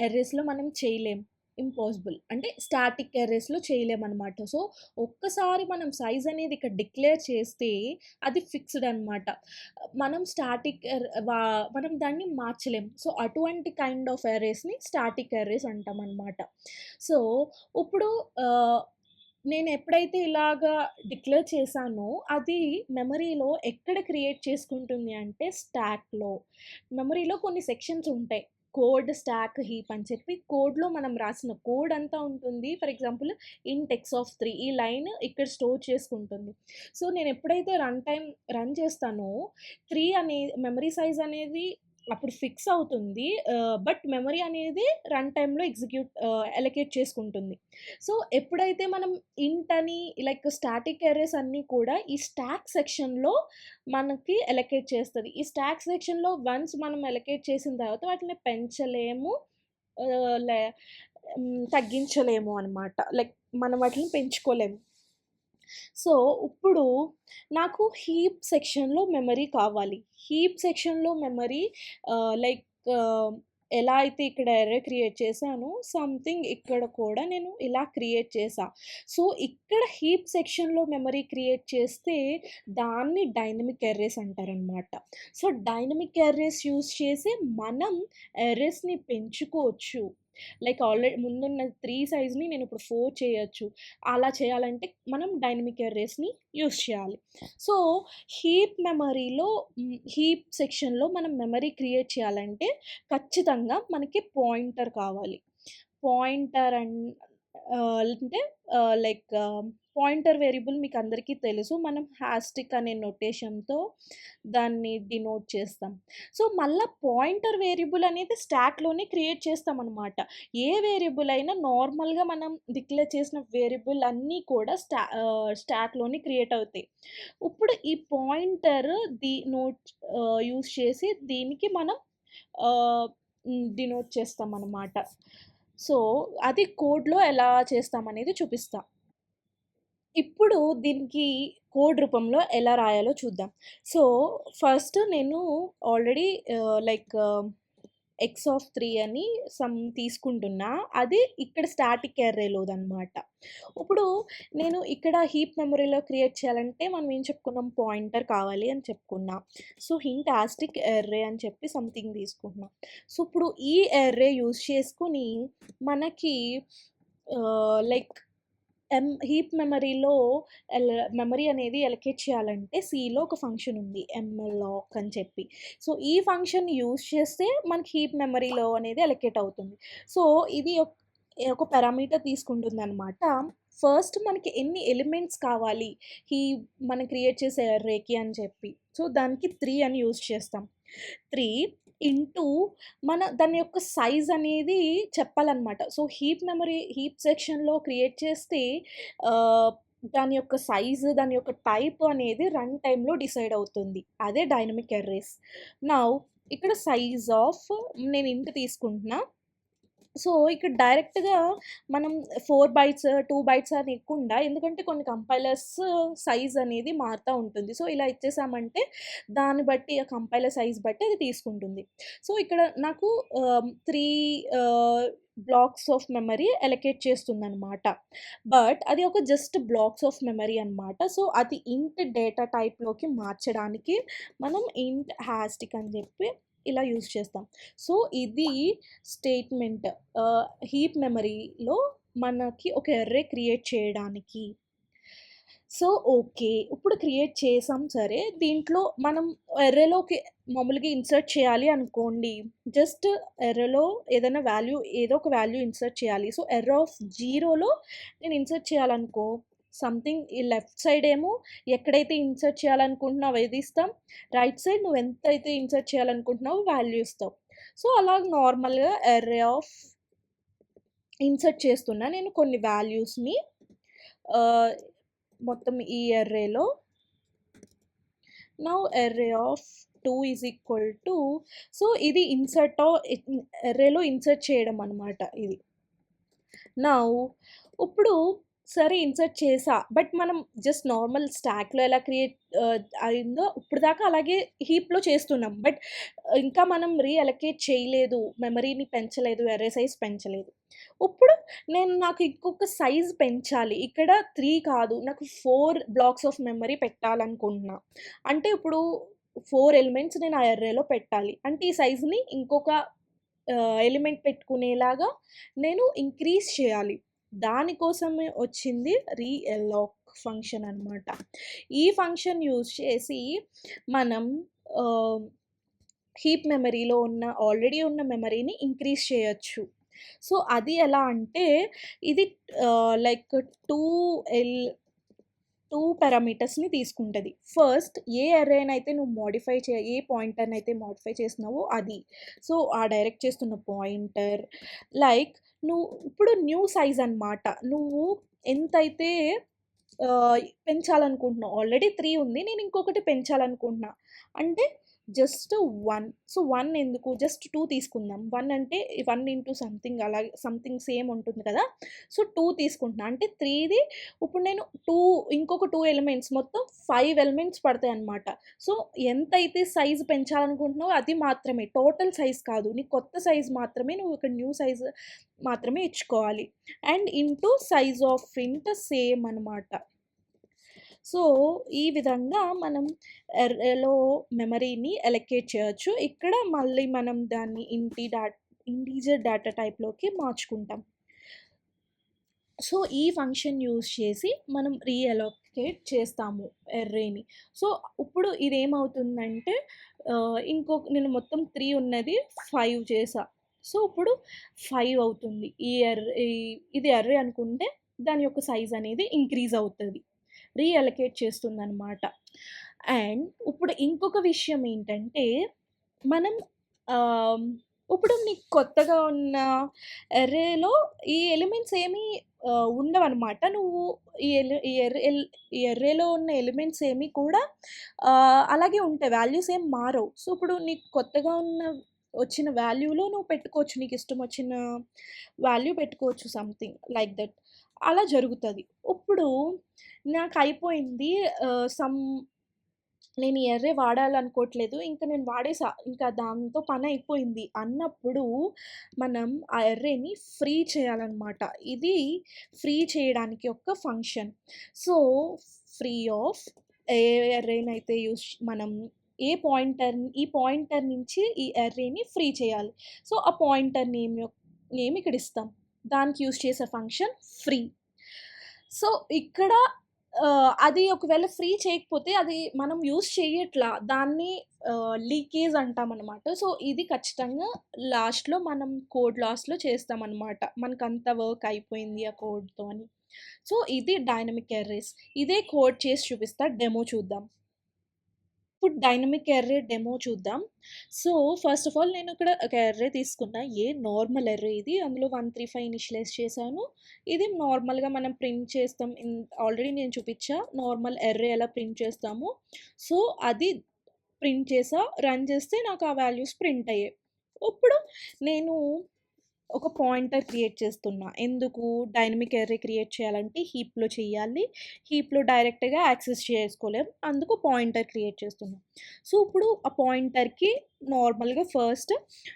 ఎర్రేస్‌లో మనం చేయలేం. ఇంపాసిబుల్. అంటే స్టాటిక్ అర్రేస్‌లో చేయలేమనమాట. సో, ఒక్కసారి మనం సైజ్ అనేది ఇక్కడ డిక్లేర్ చేస్తే అది ఫిక్స్‌డ్ అనమాట. మనం స్టాటిక్ ఎర్ వా మనం దాన్ని మార్చలేం. సో, అటువంటి కైండ్ ఆఫ్ అర్రేస్‌ని స్టాటిక్ అర్రేస్ అంటామనమాట. సో, ఇప్పుడు నేను ఎప్పుడైతే ఇలాగా డిక్లేర్ చేశానో అది మెమరీలో ఎక్కడ క్రియేట్ చేసుకుంటుంది అంటే స్టాక్‌లో. మెమరీలో కొన్ని సెక్షన్స్ ఉంటాయి. కోడ్, స్టాక్, హీప్ అని చెప్పి కోడ్‌లో మనం రాసిన కోడ్ అంతా ఉంటుంది. ఫర్ ఎగ్జాంపుల్ ఇంట్ x ఆఫ్ 3 ఈ లైన్ ఇక్కడ స్టోర్ చేసుకుంటుంది. సో, నేను ఎప్పుడైతే రన్ చేస్తానో 3 అనే మెమరీ సైజ్ అనేది అప్పుడు ఫిక్స్ అవుతుంది. బట్ మెమరీ అనేది రన్ టైమ్‌లో అలొకేట్ చేసుకుంటుంది. సో, ఎప్పుడైతే మనం ఇంట్ అని లైక్ స్టాటిక్ అర్రేస్ అన్నీ కూడా ఈ స్టాక్ సెక్షన్‌లో మనకి అలొకేట్ చేస్తది. ఈ స్టాక్ సెక్షన్‌లో వన్స్ మనం అలొకేట్ చేసిన తర్వాత వాటిని పెంచలేము. ఆహ్, లే తగ్గించలేము అనమాట. లైక్ మనం వాటిని పెంచుకోలేము. సో, ఇప్పుడు నాకు హీప్ సెక్షన్‌లో మెమరీ కావాలి. హీప్ సెక్షన్‌లో మెమరీ లైక్ ఆహ్, ఎలా అయితే ఇక్కడ అర్రే క్రియేట్ చేశానో సంథింగ్ ఇక్కడ కూడా నేను ఇలా క్రియేట్ చేశా. సో, ఇక్కడ హీప్ సెక్షన్‌లో మెమరీ క్రియేట్ చేస్తే దాన్ని డైనమిక్ అర్రేస్ అంటారనమాట. సో, డైనమిక్ అర్రేస్ యూజ్ చేసి మనం అర్రేస్‌ని పెంచుకోవచ్చు. లైక్ ఆల్రెడీ ముందున్న 3 సైజ్‌ని నేనిప్పుడు 4 చేయొచ్చు. అలా చేయాలంటే మనం డైనమిక్ అర్రేస్‌ని యూజ్ చేయాలి. సో, హీప్ సెక్షన్‌లో మనం మెమరీ క్రియేట్ చేయాలంటే ఖచ్చితంగా మనకి పాయింటర్ కావాలి. పాయింటర్ అంటే లైక్ పాయింటర్ వేరియబుల్ మీకందరికీ తెలుసు. మనం హాస్టిక్ అనే నొటేషన్‌తో దాన్ని డినోట్ చేస్తాం. సో, మళ్ళా పాయింటర్ వేరియబుల్ అనేది స్టాక్‌లోనే క్రియేట్ చేస్తామనమాట. ఏ వేరియబుల్ అయినా నార్మల్‌గా మనం డిక్లేర్ చేసిన వేరియబుల్ అన్నీ కూడా స్టాక్‌లోనే క్రియేట్ అవుతాయి. ఇప్పుడు ఈ పాయింటర్ యూజ్ చేసి దీనికి మనం డినోట్ చేస్తామనమాట. సో, అది కోడ్‌లో ఎలా చేస్తామనేది చూపిస్తా. ఇప్పుడు దీనికి కోడ్ రూపంలో ఎలా రాయాలో చూద్దాం. సో, ఫస్ట్ నేను ఆల్రెడీ లైక్ x ఆఫ్ 3 అని తీసుకుంటున్నా. అది ఇక్కడ స్టాటిక్ అర్రేలోదనమాట. ఇప్పుడు నేను ఇక్కడ హీప్ మెమరీలో క్రియేట్ చేయాలంటే మనం ఏం చెప్పుకున్నాం పాయింటర్ కావాలి అని చెప్పుకున్నా. సో, హింట్ హాస్టిక్ అర్రే అని చెప్పి సంథింగ్ తీసుకుంటున్నా. సో, ఇప్పుడు ఈ అర్రే యూజ్ చేసుకొని మనకి లైక్ హీప్ మెమరీలో మెమరీ అనేది అలొకేట్ చేయాలంటే సీలో ఒక ఫంక్షన్ ఉంది. ఎంఎల్లాక్ అని చెప్పి. సో, ఈ ఫంక్షన్ యూజ్ చేస్తే మనకి హీప్ మెమరీలో అనేది అలొకేట్ అవుతుంది. సో, ఇది ఒక పారామీటర్ తీసుకుంటుందనమాట. ఫస్ట్ మనకి ఎన్ని ఎలిమెంట్స్ కావాలి మనం క్రియేట్ చేసే అర్రేకి అని చెప్పి. సో, దానికి 3 అని యూజ్ చేస్తాం. 3 ఇంటూ దాని యొక్క సైజ్ అనేది చెప్పాలనమాట. సో, హీప్ సెక్షన్‌లో క్రియేట్ చేస్తే ఆహ్, దాని యొక్క సైజు, దాని యొక్క టైప్ అనేది రన్ టైమ్‌లో డిసైడ్ అవుతుంది. అదే డైనమిక్ అర్రేస్. నౌ ఇక్కడ సైజ్ ఆఫ్ నేను ఇంట్ తీసుకుంటున్నా. సో, ఇక్కడ డైరెక్ట్‌గా మనం 4 బైట్స్, 2 బైట్స్ అని ఇవ్వకుండా ఎందుకంటే కొన్ని కంపైలర్స్ సైజ్ అనేది మారుతా ఉంటుంది. సో, ఇలా ఇచ్చేసామంటే దాన్ని బట్టి ఆ కంపైలర్ సైజ్ బట్టి అది తీసుకుంటుంది. సో, ఇక్కడ నాకు 3 బ్లాక్స్ ఆఫ్ మెమరీ అలొకేట్ చేస్తుందనమాట. బట్ అది ఒక జస్ట్ బ్లాక్స్ ఆఫ్ మెమరీ అనమాట. సో, అది ఇంట్ డేటా టైప్‌లోకి మార్చడానికి మనం ఇంట్ హాస్టిక్ అని చెప్పి ఇలా యూజ్ చేస్తాం. సో, ఇది స్టేట్‌మెంట్ హీప్ మెమరీలో మనకి ఒక అర్రే క్రియేట్ చేయడానికి. So, okay. ఇప్పుడు క్రియేట్ చేసాం సరే, దీంట్లో మనం అర్రేలోకి మామూలుగా ఇన్సర్ట్ చేయాలి అనుకోండి. జస్ట్ అర్రేలో ఏదో ఒక వాల్యూ ఇన్సర్ట్ చేయాలి. సో, అర్రే ఆఫ్ 0లో నేను ఇన్సర్ట్ చేయాలనుకో సంథింగ్ ఈ లెఫ్ట్ సైడ్ ఏమో ఎక్కడైతే ఇన్సర్ట్ చేయాలనుకుంటున్నావో అది ఇస్తాం. రైట్ సైడ్ నువ్వు ఎంతైతే ఇన్సర్ట్ చేయాలనుకుంటున్నావో వాల్యూ ఇస్తావు. సో, అలాగ నార్మల్‌గా అర్రే ఆఫ్ ఇన్సర్ట్ చేస్తున్నా నేను కొన్ని వాల్యూస్‌ని ఆహ్, మొత్తం ఈ అర్రేలో now array of 2 is equal to so, ఇది అర్రేలో ఇన్సర్ట్ చేయడం అనమాట ఇది. నౌ ఇప్పుడు సరే ఇన్సర్ట్ చేశా. బట్ మనం జస్ట్ నార్మల్ స్టాక్‌లో ఎలా అయిందో ఇప్పటిదాకా అలాగే హీప్‌లో చేస్తున్నాం. బట్ ఇంకా మనం అలొకేట్ చేయలేదు. మెమరీని పెంచలేదు. అర్రే సైజ్ పెంచలేదు. ఇప్పుడు నాకు ఇంకొక సైజ్ పెంచాలి. ఇక్కడ 3 కాదు. నాకు 4 బ్లాక్స్ ఆఫ్ మెమరీ పెట్టాలనుకుంటున్నా. అంటే ఇప్పుడు 4 ఎలిమెంట్స్ నేను ఆ అర్రేలో పెట్టాలి. అంటే ఈ సైజ్‌ని ఇంకొక ఎలిమెంట్ పెట్టుకునేలాగా నేను ఇంక్రీజ్ చేయాలి. దానికోసమే వచ్చింది రీఅలాక్ ఫంక్షన్ అనమాట. ఈ ఫంక్షన్ యూజ్ చేసి మనం ఆహ్, హీప్ మెమరీలో ఆల్రెడీ ఉన్న మెమరీని ఇంక్రీజ్ చేయొచ్చు. సో, అది ఎలా అంటే ఇది లైక్ 2 ఎల్ 2 పారామీటర్స్‌ని తీసుకుంటది. ఫస్ట్ ఏ అర్రేనైతే నువ్వు ఏ పాయింటర్‌నైతే మోడిఫై చేస్తున్నావో అది. సో, ఆ డైరెక్ట్ చేస్తున్న పాయింటర్ లైక్ ఇప్పుడు న్యూ సైజ్ అనమాట. నువ్వు ఎంతైతే పెంచాలనుకుంటున్నావు. ఆల్రెడీ 3 ఉంది. నేను ఇంకొకటి పెంచాలనుకుంటున్నా. అంటే జస్ట్ 1. సో, 1 ఎందుకు? జస్ట్ 2 తీసుకుందాం. 1 అంటే 1 ఇంటూ సంథింగ్ అలాగే సంథింగ్ సేమ్ ఉంటుంది కదా! సో, 2 తీసుకుంటున్నా. అంటే 3ది ఇప్పుడు నేను ఇంకొక 2 ఎలిమెంట్స్ మొత్తం 5 ఎలిమెంట్స్ పడతాయన్నమాట. సో, ఎంతైతే సైజ్ పెంచాలనుకుంటున్నావో అది మాత్రమే. టోటల్ సైజ్ కాదు. నీ కొత్త సైజ్ మాత్రమే నువ్వు ఇక్కడ న్యూ సైజ్ మాత్రమే ఇచ్చుకోవాలి. అండ్ ఇంటూ సైజ్ ఆఫ్ ఇంట్ సేమ్ అనమాట. సో, ఈ విధంగా మనం అర్రేలో మెమరీని అలొకేట్ చేయొచ్చు. ఇక్కడ మళ్ళీ మనం దాన్ని ఇంటీజర్ డేటా టైప్‌లోకి మార్చుకుంటాం. సో, ఈ ఫంక్షన్ యూజ్ చేసి మనం రీఅలొకేట్ చేస్తాము అర్రేని. సో, ఇప్పుడు ఇదేమవుతుందంటే నేను మొత్తం 3 ఉన్నది 5 చేశా. సో, ఇప్పుడు 5 అవుతుంది. ఇది అర్రే అనుకుంటే దాని యొక్క సైజ్ అనేది ఇంక్రీజ్ అవుతది. రీఅలొకేట్ చేస్తుందనమాట. అండ్ ఇప్పుడు ఇంకొక విషయం ఏంటంటే, మనం ఆహ్, ఇప్పుడు నీకు కొత్తగా ఉన్న అర్రేలో ఈ ఎలిమెంట్స్ ఏమీ ఉండవనమాట. నువ్వు ఈ ఎల్ ఈ ఎర్ ఎల్ ఈ అర్రేలో ఉన్న ఎలిమెంట్స్ ఏమి కూడా అలాగే ఉంటాయి. వాల్యూస్ ఏం మారవు. సో, ఇప్పుడు నీకు కొత్తగా వచ్చిన వాల్యూలో నువ్వు పెట్టుకోవచ్చు. నీకిష్టం వచ్చిన వాల్యూ పెట్టుకోవచ్చు సంథింగ్ లైక్ దట్. అలా జరుగుతది. ఇప్పుడు నాకయిపోయింది నేను ఈ అర్రే వాడాలనుకోవట్లేదు. ఇంక నేను వాడేసా. ఇంకా దాంతో పనయిపోయింది అన్నప్పుడు మనం ఆ అర్రేని ఫ్రీ చేయాలనమాట. ఇది ఫ్రీ చేయడానికి ఒక ఫంక్షన్. సో, ఫ్రీ ఆఫ్ ఏ అర్రేనైతే మనం ఈ పాయింటర్ నుంచి ఈ అర్రేని ఫ్రీ చేయాలి. సో, ఆ పాయింటర్ నేమ్ ఇక్కడ ఇస్తాం. దానికి యూజ్ చేసే ఫంక్షన్ ఫ్రీ. సో, ఇక్కడ అది ఒకవేళ ఫ్రీ చేయకపోతే అది మనం యూజ్ చెయ్యట్లా. దాన్ని లీకేజ్ అంటామనమాట. సో, ఇది ఖచ్చితంగా లాస్ట్‌లో మనం కోడ్ లాస్‌లో చేస్తామనమాట. మనకంత వర్క్ అయిపోయింది ఆ కోడ్‌తో అని. సో, ఇది డైనమిక్ అర్రేస్. ఇదే కోడ్ చేసి చూపిస్తా. డెమో చూద్దాం. ఇప్పుడు డైనమిక్ అర్రే డెమో చూద్దాం. సో, ఫస్ట్ ఆఫ్ ఆల్ నేను ఇక్కడ ఒక అర్రే తీసుకున్నా. నార్మల్ అర్రే ఇది. అందులో 135 ఇనిషియలైజ్ చేశాను. ఇది నార్మల్‌గా మనం ప్రింట్ చేస్తాం. ఆల్రెడీ నేను చూపిచ్చా. నార్మల్ అర్రే ఎలా ప్రింట్ చేస్తామో. సో, అది ప్రింట్ చేశా. రన్ చేస్తే నాకు ఆ వాల్యూస్ ప్రింట్ అయ్యాయి. ఇప్పుడు నేను ఒక పాయింటర్ క్రియేట్ చేస్తున్నా. ఎందుకు? డైనమిక్ అర్రే క్రియేట్ చేయాలంటే హీప్‌లో చేయాలి. హీప్‌లో డైరెక్ట్‌గా యాక్సెస్ చేసుకోలేం. అందుకు పాయింటర్ క్రియేట్ చేస్తున్నా. సో, ఇప్పుడు ఆ పాయింటర్‌కి నార్మల్‌గా ఫస్ట్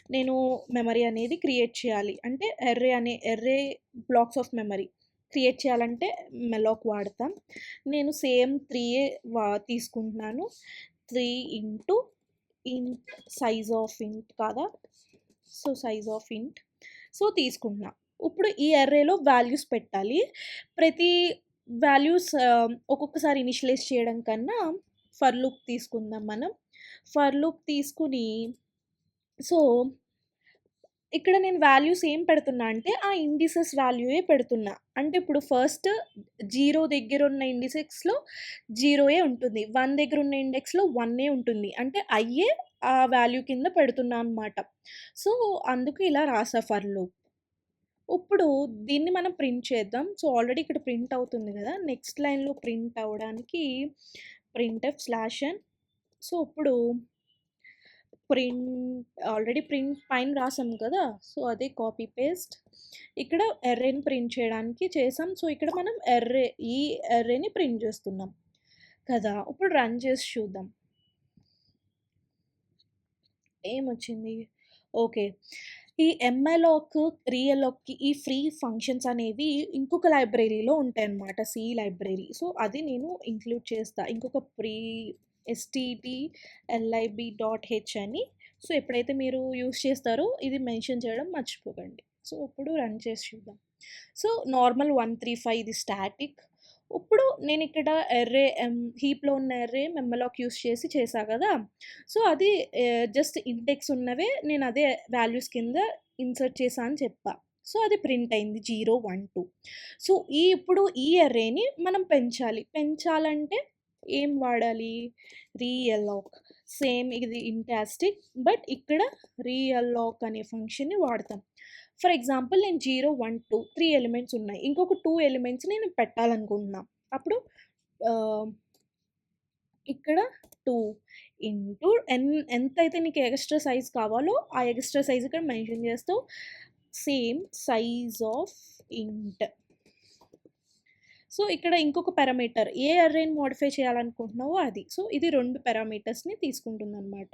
నేను మెమరీ అనేది క్రియేట్ చేయాలి. అంటే array blocks of memory create చేయాలంటే మెలాక్ వాడతాం. నేను సేమ్ 3 తీసుకుంటున్నాను. 3 ఇంటూ ఇంట్ సైజ్ ఆఫ్ ఇంట్ కాదా? సో, సైజ్ ఆఫ్ ఇంట్. సో, తీసుకుంటున్నా. ఇప్పుడు ఈ అర్రేలో వాల్యూస్ పెట్టాలి. ప్రతి వాల్యూస్ ఒక్కొక్కసారి ఇనిషియలైజ్ చేయడం కన్నా ఫర్ లూప్ తీసుకుందాం మనం. ఫర్ లూప్ తీసుకొని సో, ఇక్కడ నేను వాల్యూస్ ఏం పెడుతున్నా అంటే, ఆ ఇండిసెస్ వాల్యూయే పెడుతున్నా. అంటే ఇప్పుడు ఫస్ట్ 0 దగ్గరున్న ఇండిసెక్స్‌లో 0యే ఉంటుంది. 1 దగ్గరున్న ఇండెక్స్‌లో 1ఏ ఉంటుంది. అంటే అయ్యే ఆ వాల్యూ కింద పెడుతున్నా అనమాట. సో, అందుకు ఇలా రాసా ఫర్ లూప్. ఇప్పుడు దీన్ని మనం ప్రింట్ చేద్దాం. సో, ఆల్రెడీ ఇక్కడ ప్రింట్ అవుతుంది గదా! నెక్స్ట్ లైన్‌లో ప్రింట్ అవ్వడానికి ప్రింట్‌ఎఫ్ స్లాష్ n. సో, ఇప్పుడు ఆల్రెడీ ప్రింట్ పైన రాసాం కదా, సో అదే కాపీ పేస్ట్ ఇక్కడ ఎర్రేని ప్రింట్ చేయడానికి చేసాం. సో ఇక్కడ మనం ఈ ఎర్రేని ప్రింట్ చేస్తున్నాం కదా. ఇప్పుడు రన్ చేసి చూద్దాం ఏమొచ్చింది. ఓకే, ఈ ఎంఎలాక్ రియలాక్కి ఈ ఫ్రీ ఫంక్షన్స్ అనేవి ఇంకొక లైబ్రరీలో ఉంటాయన్నమాట, సి లైబ్రరీ. సో అది నేను ఇంక్లూడ్ చేస్తా, ఇంకొక stdlib.h అని. సో ఎప్పుడైతే మీరు యూస్ చేస్తారో ఇది మెన్షన్ చేయడం మర్చిపోకండి. సో ఇప్పుడు రన్ చేసి చూద్దాం. సో నార్మల్ 135 ఇది స్టాటిక్. ఇప్పుడు నేను ఇక్కడ హీప్లో ఉన్న ఎర్రే మెమ్మలాక్ యూస్ చేసి చేసా కదా. సో అది జస్ట్ ఇండెక్స్ ఉన్నవే నేను అదే వాల్యూస్ కింద ఇన్సర్ట్ చేసా అని చెప్పా. సో అది ప్రింట్ అయింది 0 1 2. సో ఇప్పుడు ఈ ఎర్రేని మనం పెంచాలంటే ఏం వాడాలి, రీఅల్లాక్. సేమ్ ఇది ఇంటాస్టిక్, బట్ ఇక్కడ రీఅల్లాక్ అనే ఫంక్షన్ని వాడతాం. ఫర్ ఎగ్జాంపుల్ నేను 0 1 2 3 ఎలిమెంట్స్ ఉన్నాయి, ఇంకొక 2 ఎలిమెంట్స్ నేను పెట్టాలనుకుంటున్నా. అప్పుడు ఇక్కడ 2 ఇంటూ ఎంతైతే నీకు ఎక్స్ట్రా సైజ్ కావాలో ఆ ఎక్స్ట్రా సైజ్ ఇక్కడ మెన్షన్ చేస్తావు. సేమ్ సైజ్ ఆఫ్ ఇంట్. సో ఇక్కడ ఇంకొక పారామీటర్, ఏ అర్రేని మోడిఫై చేయాలనుకుంటున్నావో అది. సో ఇది 2 పారామీటర్స్ని తీసుకుంటుంది అనమాట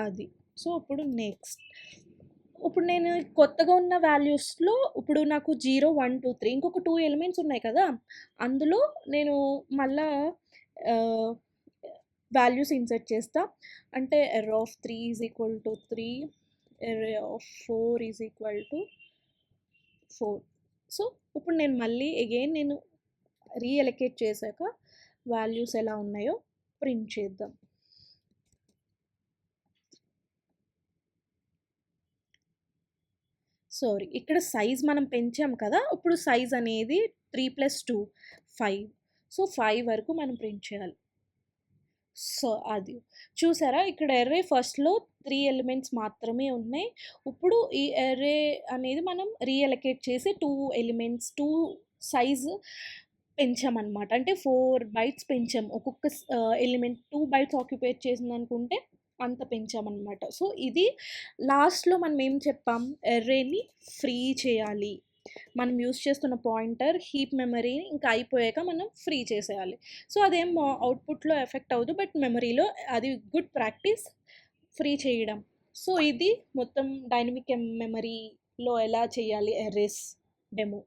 అది. సో ఇప్పుడు నెక్స్ట్, ఇప్పుడు నేను కొత్తగా ఉన్న వాల్యూస్లో ఇప్పుడు నాకు 0 1 2 3 ఇంకొక 2 ఎలిమెంట్స్ ఉన్నాయి కదా, అందులో నేను మళ్ళా వాల్యూస్ ఇన్సర్ట్ చేస్తా. అంటే array of 3 is equal to 3, array of 4 is equal to 4. So ఇప్పుడు నేను మళ్ళీ నేను రీఅలొకేట్ చేశాక వాల్యూస్ ఎలా ఉన్నాయో ప్రింట్ చేద్దాం. సారీ, ఇక్కడ సైజ్ మనం పెంచాం కదా, ఇప్పుడు సైజ్ అనేది 3 + 2 5. సో 5 వరకు మనం ప్రింట్ చేయాలి. సో అది చూసారా, ఇక్కడ ఎర్రే ఫస్ట్లో 3 ఎలిమెంట్స్ మాత్రమే ఉన్నాయి. ఇప్పుడు ఈ ఎర్రే అనేది మనం రీఅలొకేట్ చేసి 2 ఎలిమెంట్స్ 2 సైజ్ పెంచామన్నమాట. అంటే 4 బైట్స్ పెంచాం. ఒక్కొక్క ఎలిమెంట్ 2 బైట్స్ ఆక్యుపేట్ చేసింది అనుకుంటే అంత పెంచామన్నమాట. సో ఇది లాస్ట్లో మనం ఏం చెప్పాం, ఎర్రేని ఫ్రీ చేయాలి. మనం యూస్ చేస్తున్న పాయింటర్ హీప్ మెమరీని ఇంకా అయిపోయాక మనం ఫ్రీ చేసేయాలి. సో అదేం అవుట్పుట్లో ఎఫెక్ట్ అవ్వదు, బట్ మెమరీలో అది గుడ్ ప్రాక్టీస్ ఫ్రీ చేయడం. సో ఇది మొత్తం డైనమిక్ మెమరీలో ఎలా చేయాలి ఎర్రేస్ డెమో.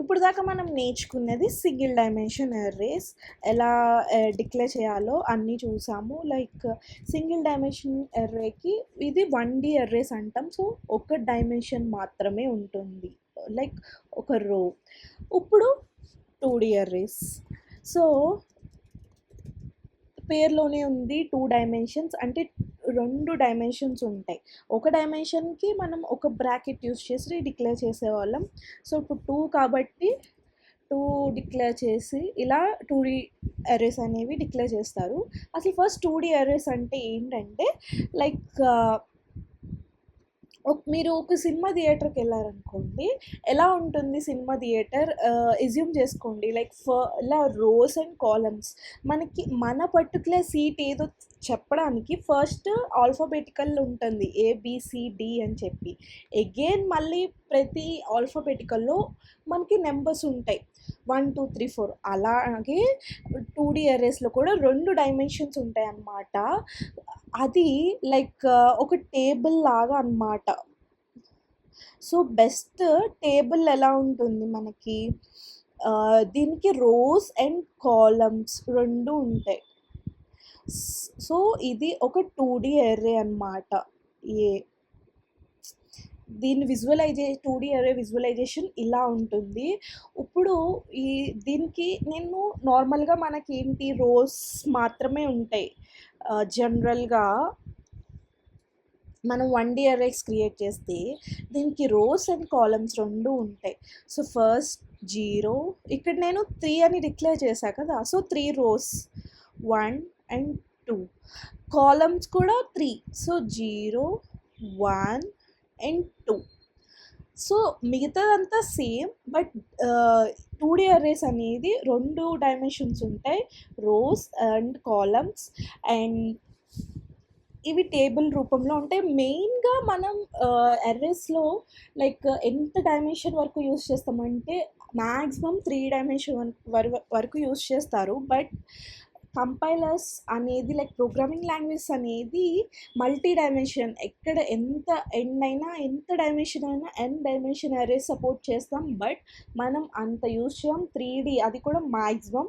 ఇప్పుడు దాకా మనం నేర్చుకున్నది సింగిల్ డైమెన్షన్ ఎర్రేస్ ఎలా డిక్లేర్ చేయాలో అన్నీ చూసాము. లైక్ సింగిల్ డైమెన్షన్ ఎర్రేకి ఇది 1D ఎర్రేస్ అంటాం. సో ఒక డైమెన్షన్ మాత్రమే ఉంటుంది, లైక్ ఒక రో. ఇప్పుడు 2D ఎర్రేస్. సో పేర్లోనే ఉంది 2 డైమెన్షన్స్, అంటే 2 డైమెన్షన్స్ ఉంటాయి. ఒక డైమెన్షన్కి మనం ఒక బ్రాకెట్ యూస్ చేసి డిక్లేర్ చేసేవాళ్ళం. సో ఇప్పుడు 2 కాబట్టి 2 డిక్లేర్ చేసి ఇలా 2D ఎర్రేస్ అనేవి డిక్లేర్ చేస్తారు. అసలు ఫస్ట్ 2D ఎర్రేస్ అంటే ఏంటంటే, లైక్ మీరు ఒక సినిమా థియేటర్కి వెళ్ళారనుకోండి, ఎలా ఉంటుంది సినిమా థియేటర్, ఎజ్యూమ్ చేసుకోండి లైక్ ఇలా రోస్ అండ్ కాలమ్స్. మనకి మన పర్టికులర్ సీట్ ఏదో చెప్పడానికి ఫస్ట్ ఆల్ఫాబెటికల్ ఉంటుంది, ABCD అని చెప్పి. అగైన్ మళ్ళీ ప్రతి ఆల్ఫాబెటికల్లో మనకి నెంబర్స్ ఉంటాయి 1 2 3 4. అలాగే 2D ఎర్రేస్లో కూడా 2 డైమెన్షన్స్ ఉంటాయి అన్నమాట. అది లైక్ ఒక టేబుల్ లాగా అన్నమాట. సో బెస్ట్ టేబుల్ ఎలా ఉంటుంది మనకి, దీనికి రోస్ అండ్ కాలమ్స్ 2 ఉంటాయి. సో ఇది ఒక 2D ఎర్రే అన్నమాట. దీని 2D ఎర్రే విజువలైజేషన్ ఇలా ఉంటుంది. ఇప్పుడు దీనికి నేను నార్మల్గా మనకి ఏంటి రోస్ మాత్రమే ఉంటాయి. జనరల్గా మనం 1D ఎర్రేస్ క్రియేట్ చేస్తే దీనికి రోస్ అండ్ కాలమ్స్ 2 ఉంటాయి. సో ఫస్ట్ 0, ఇక్కడ నేను 3 అని డిక్లేర్ చేశా కదా, సో 3 రోస్ 1 and 2, కాలమ్స్ కూడా 3. So 0 1 and 2. సో మిగతాదంతా సేమ్, బట్ 2D అర్రేస్ అనేది 2 డైమెన్షన్స్ ఉంటాయి, రోస్ అండ్ కాలమ్స్. అండ్ ఇవి టేబుల్ రూపంలో ఉంటాయి. మెయిన్గా మనం అర్రేస్లో లైక్ ఎంత డైమెన్షన్ వరకు యూస్ చేస్తామంటే మ్యాక్సిమం 3 డైమెన్షన్ వరకు యూస్ చేస్తారు. బట్ కంపైలర్స్ అనేది లైక్ ప్రోగ్రామింగ్ లాంగ్వేజ్ అనేది మల్టీ డైమెన్షన్, ఎక్కడ ఎంత ఎండ్ అయినా ఎంత డైమెన్షన్ అయినా ఎన్ డైమెన్షన్ అరే సపోర్ట్ చేస్తాం. బట్ మనం అంత యూజ్ చేయం 3D, అది కూడా మ్యాక్సిమం.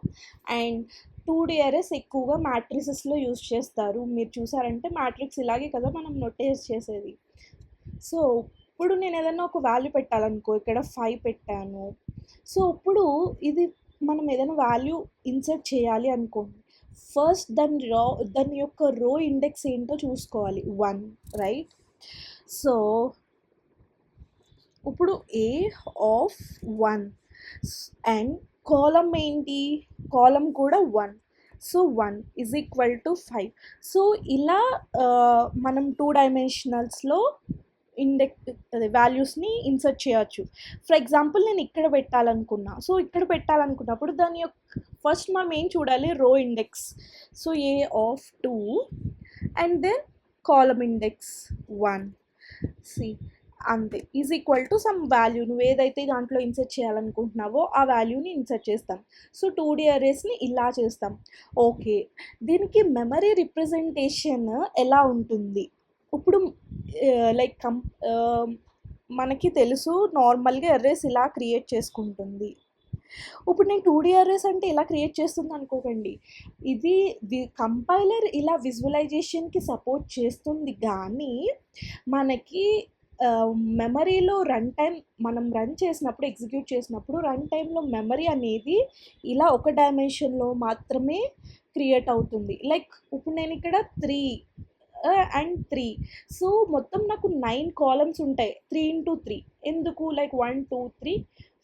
అండ్ 2D అరేస్ ఎక్కువగా మ్యాట్రిసెస్లో యూజ్ చేస్తారు. మీరు చూసారంటే మ్యాట్రిక్స్ ఇలాగే కదా మనం నొటేట్ చేసేది. సో ఇప్పుడు నేను ఏదైనా ఒక వాల్యూ పెట్టాలనుకో, ఇక్కడ 5 పెట్టాను. సో ఇప్పుడు ఇది మనం ఏదైనా వాల్యూ ఇన్సర్ట్ చేయాలి అనుకోండి, ఫస్ట్ దాని యొక్క రో ఇండెక్స్ ఏంటో చూసుకోవాలి, 1, రైట్? సో ఇప్పుడు ఏ ఆఫ్ 1 అండ్ కాలమ్ ఏంటి, కాలమ్ కూడా 1. So 1 is equal to 5. So ఇలా మనం 2 డైమెన్షనల్స్లో అదే వాల్యూస్ని ఇన్సర్ట్ చేయొచ్చు. ఫర్ ఎగ్జాంపుల్ నేను ఇక్కడ పెట్టాలనుకున్నా. సో ఇక్కడ పెట్టాలనుకున్నప్పుడు దాని యొక్క ఫస్ట్ మనం ఏం చూడాలి, row index. So A of 2 and then column index 1. C అంతే, is equal to some value. నువ్వు ఏదైతే దాంట్లో ఇన్సర్ట్ చేయాలనుకుంటున్నావో ఆ వాల్యూని ఇన్సర్ట్ చేస్తాం. సో 2D అరేస్ని ఇలా చేస్తాం. ఓకే, దీనికి మెమరీ రిప్రజెంటేషన్ ఎలా ఉంటుంది? ఇప్పుడు లైక్ మనకి తెలుసు నార్మల్గా అర్రేస్ ఇలా క్రియేట్ చేసుకుంటుంది. ఇప్పుడు నేను 2D అర్రేస్ అంటే ఇలా క్రియేట్ చేస్తుంది అనుకోకండి, ఇది కంపైలర్ ఇలా విజువలైజేషన్కి సపోర్ట్ చేస్తుంది. కానీ మనకి మెమరీలో రన్ టైం మనం రన్ చేసినప్పుడు, ఎగ్జిక్యూట్ చేసినప్పుడు రన్ టైంలో మెమరీ అనేది ఇలా ఒక డైమెన్షన్లో మాత్రమే క్రియేట్ అవుతుంది. లైక్ ఇప్పుడు నేను ఇక్కడ 3 అండ్ 3, సో మొత్తం నాకు 9 కాలమ్స్ ఉంటాయి, 3 into 3. ఎందుకు, లైక్ 1 2 3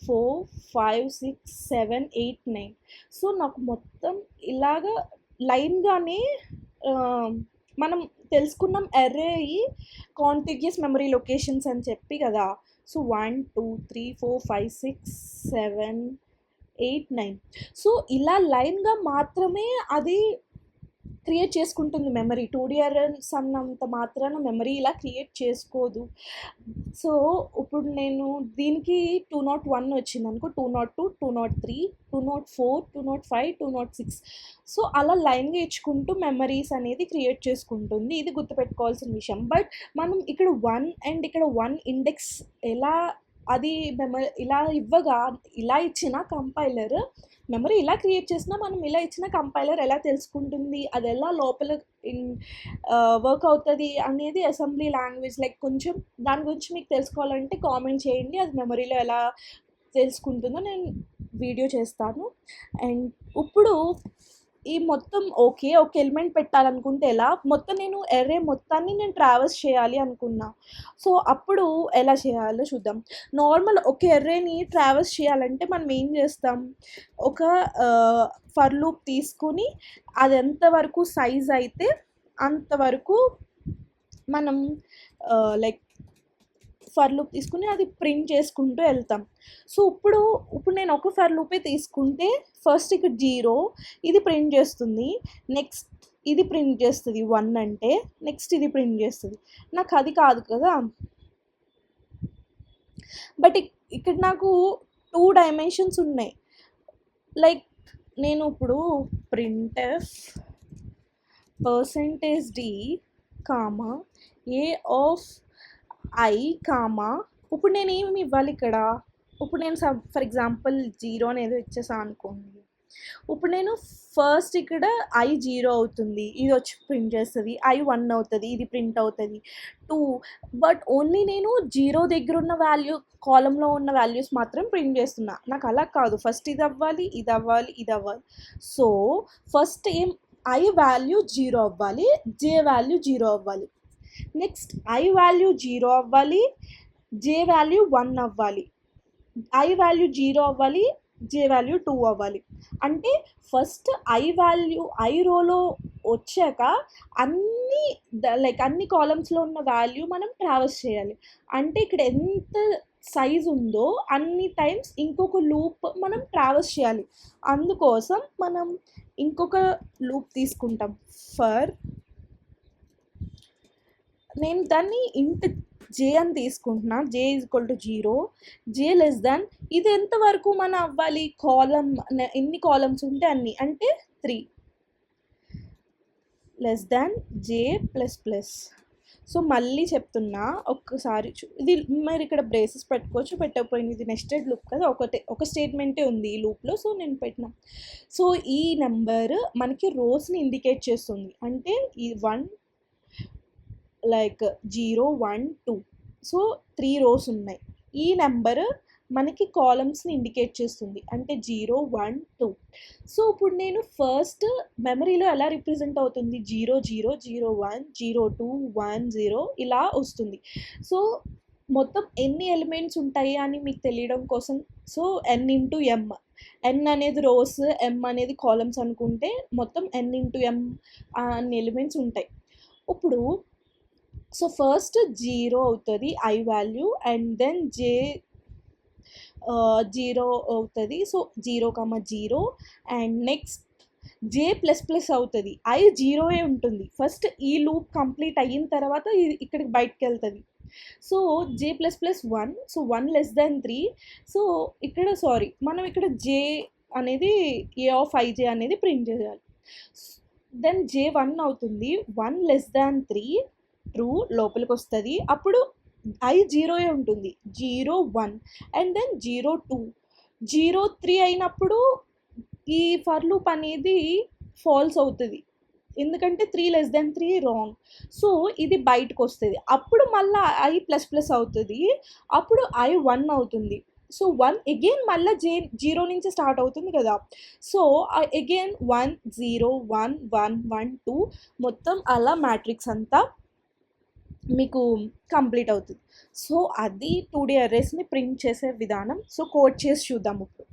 4 5 6 7 8 9. సో నాకు మొత్తం ఇలాగా లైన్గానే మనం తెలుసుకున్నాం అర్రే కాంటిగ్యూస్ మెమరీ లొకేషన్స్ అని చెప్పి కదా. సో 1 2 3 4 5 6 7 8 9. సో ఇలా లైన్గా మాత్రమే అది క్రియేట్ చేసుకుంటుంది మెమరీ. 2D అరేస్ అన్నంత మాత్రాన మెమరీ ఇలా క్రియేట్ చేసుకోదు. సో ఇప్పుడు నేను దీనికి 201 వచ్చింది అనుకో, 202 203 204 205 206. సో అలా లైన్గా ఇచ్చుకుంటూ మెమరీస్ అనేది క్రియేట్ చేసుకుంటుంది. ఇది గుర్తుపెట్టుకోవాల్సిన విషయం. బట్ మనం ఇక్కడ 1 అండ్ ఇక్కడ 1 ఇండెక్స్ ఎలా, అది మెమరీ ఇలా ఇవ్వగా, ఇలా ఇచ్చిన కంపైలర్ మెమరీ ఇలా క్రియేట్ చేసినా మనం ఇలా ఇచ్చిన కంపైలర్ ఎలా తెలుసుకుంటుంది, అది ఎలా లోపల వర్క్ అవుతుంది అనేది అసెంబ్లీ లాంగ్వేజ్. లైక్ కొంచెం దాని గురించి మీకు తెలుసుకోవాలంటే కామెంట్ చేయండి, అది మెమరీలో ఎలా తెలుసుకుంటుందో నేను వీడియో చేస్తాను. అండ్ ఇప్పుడు ఈ మొత్తం ఓకే, ఒక ఎలిమెంట్ పెట్టాలనుకుంటే ఎలా, మొత్తం నేను అర్రే మొత్తాన్ని నేను ట్రావర్స్ చేయాలి అనుకున్నా. సో అప్పుడు ఎలా చేయాలో చూద్దాం. నార్మల్ ఒక అర్రేని ట్రావర్స్ చేయాలంటే మనం ఏం చేస్తాం, ఒక ఫర్ లూప్ తీసుకుని అది ఎంతవరకు సైజ్ అయితే అంతవరకు మనం లైక్ ఫర్ లూప్ తీసుకుని అది ప్రింట్ చేసుకుంటూ వెళ్తాం. సో ఇప్పుడు నేను ఒక ఫర్ లూపే తీసుకుంటే ఫస్ట్ ఇక్కడ 0 ఇది ప్రింట్ చేస్తుంది, నెక్స్ట్ ఇది ప్రింట్ చేస్తుంది 1 అంటే, నెక్స్ట్ ఇది ప్రింట్ చేస్తుంది. నాకు అది కాదు కదా. బట్ ఇక్కడ నాకు 2 డైమెన్షన్స్ ఉన్నాయి. లైక్ నేను ఇప్పుడు printf %d comma A of I comma, ఇప్పుడు నేను ఏమి ఇవ్వాలి ఇక్కడ, ఇప్పుడు నేను ఫర్ ఎగ్జాంపుల్ 0 అనేది ఇచ్చేసా అనుకోండి. ఇప్పుడు నేను ఫస్ట్ ఇక్కడ I 0 అవుతుంది, ఇది వచ్చి ప్రింట్ చేస్తుంది, I 1 అవుతుంది, ఇది ప్రింట్ అవుతుంది 2. బట్ ఓన్లీ నేను 0 దగ్గర ఉన్న వాల్యూ, కాలంలో ఉన్న వాల్యూస్ మాత్రం ప్రింట్ చేస్తున్నా. నాకు అలా కాదు, ఫస్ట్ ఇది అవ్వాలి, ఇది అవ్వాలి, ఇది అవ్వాలి. సో ఫస్ట్ I వాల్యూ 0 అవ్వాలి, J వాల్యూ 0 అవ్వాలి, నెక్స్ట్ I వాల్యూ 0 అవ్వాలి, J వాల్యూ 1 అవ్వాలి, I వాల్యూ 0 అవ్వాలి, J వాల్యూ 2 అవ్వాలి. అంటే ఫస్ట్ I వాల్యూ I రోలో వచ్చాక అన్ని కాలమ్స్లో ఉన్న వాల్యూ మనం ట్రావర్స్ చేయాలి. అంటే ఇక్కడ ఎంత సైజ్ ఉందో అన్ని టైమ్స్ ఇంకొక లూప్ మనం ట్రావెల్స్ చేయాలి. అందుకోసం మనం ఇంకొక లూప్ తీసుకుంటాం. ఫర్ నేను దాన్ని ఇంట్ జే అని తీసుకుంటున్నా. J is equal to 0, J less than ఇది ఎంతవరకు మన అవ్వాలి, కాలం ఎన్ని కాలమ్స్ ఉంటే అన్ని, అంటే 3 లెస్ దాన్ జే ప్లస్ ప్లస్. సో మళ్ళీ చెప్తున్నా ఒక్కసారి ఇది మీరు ఇక్కడ బ్రేసెస్ పెట్టుకోవచ్చు, పెట్టకపోయింది. ఇది నెస్టెడ్ లూప్ కదా, ఒక స్టేట్మెంటే ఉంది ఈ లూప్లో, సో నేను పెట్టిన. సో ఈ నెంబర్ మనకి రోస్ని ఇండికేట్ చేస్తుంది. అంటే ఈ 1 లైక్ 0 1 2, సో 3 రోస్ ఉన్నాయి. ఈ నెంబర్ మనకి కాలమ్స్ని ఇండికేట్ చేస్తుంది, అంటే 0 1 2. సో ఇప్పుడు నేను ఫస్ట్ మెమరీలో ఎలా రిప్రజెంట్ అవుతుంది, 0 0 0 1 0 2 1 0 ఇలా వస్తుంది. సో మొత్తం ఎన్ని ఎలిమెంట్స్ ఉంటాయి అని మీకు తెలియడం కోసం, సో n ఇంటూ ఎమ్, n అనేది రోస్, m అనేది కాలమ్స్ అనుకుంటే మొత్తం n ఇంటూ ఎమ్ అన్ని ఎలిమెంట్స్ ఉంటాయి. ఇప్పుడు సో ఫస్ట్ 0 అవుతుంది ఐ వాల్యూ, అండ్ దెన్ జే 0 అవుతుంది. So 0 0, and next J plus plus అవుతుంది. ఐ 0 ఉంటుంది. ఫస్ట్ ఈ లూప్ కంప్లీట్ అయిన తర్వాత ఇక్కడికి బయటకు వెళ్తుంది. So J plus plus 1, so 1 less than 3. So ఇక్కడ మనం ఇక్కడ జే అనేది ఏ ఆఫ్ ఐజే అనేది ప్రింట్ చేయాలి. దెన్ జే 1 అవుతుంది. 1 లెస్ దాన్ 3 ట్రూ లోపలికి వస్తుంది. అప్పుడు ఐ 0 ఉంటుంది. 0 1, అండ్ దెన్ 0 2, 0 3 అయినప్పుడు ఈ ఫర్ లూప్ అనేది ఫాల్స్ అవుతుంది, ఎందుకంటే 3 లెస్ దెన్ 3 రాంగ్. సో ఇది బయటకు వస్తుంది. అప్పుడు మళ్ళీ ఐ ప్లస్ ప్లస్ అవుతుంది. అప్పుడు ఐ 1 అవుతుంది. సో 1 అగైన్ మళ్ళీ 0 నుంచి స్టార్ట్ అవుతుంది కదా. సో అగైన్ 1 0 1 1 1 2 మొత్తం అలా మ్యాట్రిక్స్ అంతా మీకు కంప్లీట్ అవుతుంది. సో అది 2D అర్రేస్ని ప్రింట్ చేసే విధానం. సో కోడ్ చేసి చూద్దాం ఇప్పుడు.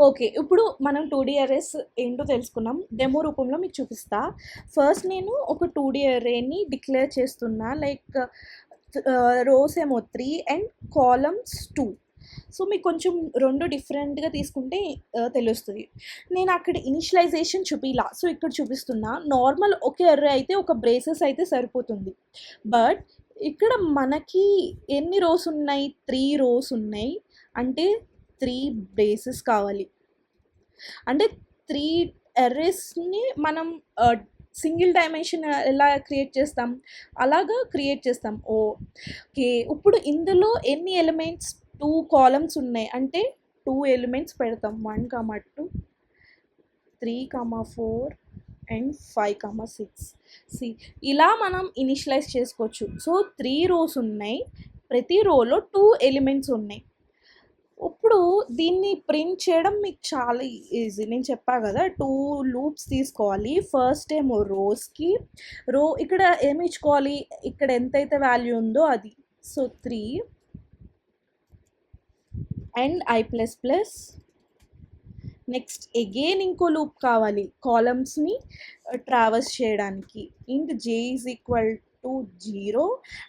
ఓకే, ఇప్పుడు మనం 2D అర్రేస్ ఏంటో తెలుసుకున్నాం. డెమో రూపంలో మీకు చూపిస్తా. ఫస్ట్ నేను ఒక 2D అర్రేని డిక్లేర్ చేస్తున్నా. లైక్ రోస్ ఏమో 3 అండ్ కాలమ్స్ 2. సో మీకు కొంచెం రెండు డిఫరెంట్గా తీసుకుంటే తెలుస్తుంది. నేను అక్కడ ఇనిషియలైజేషన్ చూపిలా, సో ఇక్కడ చూపిస్తున్నా. నార్మల్ ఒకే అర్రే అయితే ఒక బ్రేసెస్ అయితే సరిపోతుంది. బట్ ఇక్కడ మనకి ఎన్ని రోస్ ఉన్నాయి, 3 రోస్ ఉన్నాయి. అంటే 3 బ్రేసెస్ కావాలి. అంటే 3 అర్రేస్ని మనం సింగిల్ డైమెన్షన్ ఎలా క్రియేట్ చేస్తాం, అలాగా క్రియేట్ చేస్తాం. ఓకే, ఇప్పుడు ఇందులో ఎన్ని ఎలిమెంట్స్, 2 కాలమ్స్ ఉన్నాయి. అంటే 2 ఎలిమెంట్స్ పెడతాం. 1 2 3 4 అండ్ 5 6. ఇలా మనం ఇనిషియలైజ్ చేసుకోవచ్చు. సో 3 రోస్ ఉన్నాయి, ప్రతి రోలో 2 ఎలిమెంట్స్ ఉన్నాయి. ఇప్పుడు దీన్ని ప్రింట్ చేయడం మీకు చాలా ఈజీ. నేను చెప్పా కదా, 2 లూప్స్ తీసుకోవాలి. ఫస్ట్ ఏమో రోస్కి ఇక్కడ ఏమి ఇచ్చుకోవాలి, ఇక్కడ ఎంతైతే వాల్యూ ఉందో అది. So 3 and I plus plus. Next again ఇంకో లూప్ కావాలి కాలమ్స్ని ట్రావర్స్ చేయడానికి. Int J is equal to 0,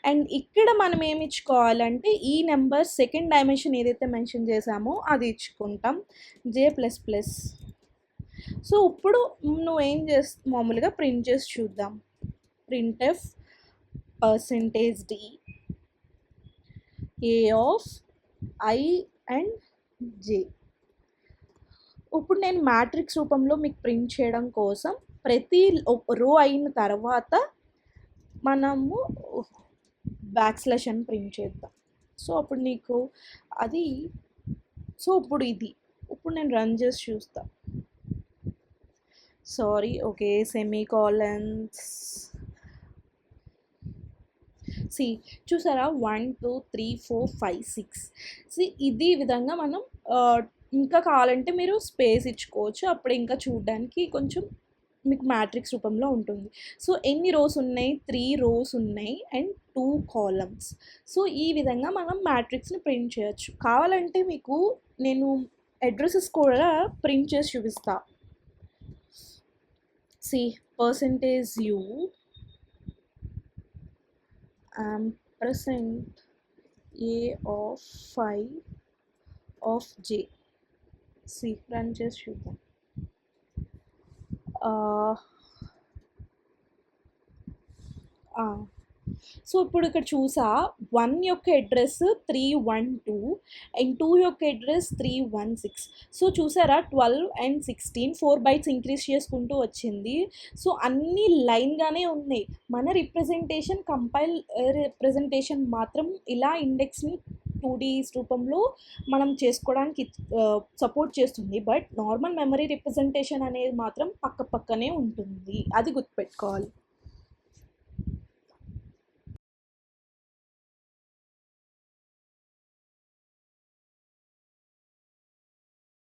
and ఇక్కడ మనం ఏమి ఇచ్చుకోవాలంటే ఈ నెంబర్ సెకండ్ డైమెన్షన్ ఏదైతే మెన్షన్ చేసామో అది ఇచ్చుకుంటాం, జే ప్లస్ ప్లస్. సో ఇప్పుడు నువ్వేం మామూలుగా ప్రింట్ చేసి చూద్దాం. Printf %d A of I and J. ఇప్పుడు నేను మ్యాట్రిక్స్ రూపంలో మీకు ప్రింట్ చేయడం కోసం ప్రతి రో అయిన తర్వాత మనము బ్యాక్స్లాష్ అని ప్రింట్ చేద్దాం. సో అప్పుడు నీకు అది. సో ఇప్పుడు ఇప్పుడు నేను రన్ చేసి చూస్తా. ఓకే, సెమీకాలన్స్. చూసారా, 1 2 3 4 5 6. ఇది విధంగా మనం ఇంకా కావాలంటే మీరు స్పేస్ ఇచ్చుకోవచ్చు. అప్పుడు ఇంకా చూడడానికి కొంచెం మీకు మ్యాట్రిక్స్ రూపంలో ఉంటుంది. సో ఎన్ని రోస్ ఉన్నాయి, 3 రోస్ ఉన్నాయి అండ్ 2 కాలమ్స్. సో ఈ విధంగా మనం మ్యాట్రిక్స్ని ప్రింట్ చేయొచ్చు. కావాలంటే మీకు నేను అడ్రసెస్ కూడా ప్రింట్ చేసి చూపిస్తా. %u %, A of 5 of J. See, run చేసి చూద్దాం. సో ఇప్పుడు ఇక్కడ చూసా 1 యొక్క అడ్రస్ 312 అండ్ 2 యొక్క అడ్రస్ 316. సో చూసారా 12 అండ్ 16 4 బైట్స్ ఇంక్రీజ్ చేసుకుంటూ వచ్చింది. సో అన్నీ లైన్గానే ఉన్నాయి. మన రిప్రజెంటేషన్ కంపైల్ రిప్రజెంటేషన్ మాత్రం ఇలా ఇండెక్స్ని 2Ds రూపంలో మనం చేసుకోవడానికి సపోర్ట్ చేస్తుంది. బట్ నార్మల్ మెమరీ రిప్రజెంటేషన్ అనేది మాత్రం పక్కనే ఉంటుంది. అది గుర్తుపెట్టుకోవాలి.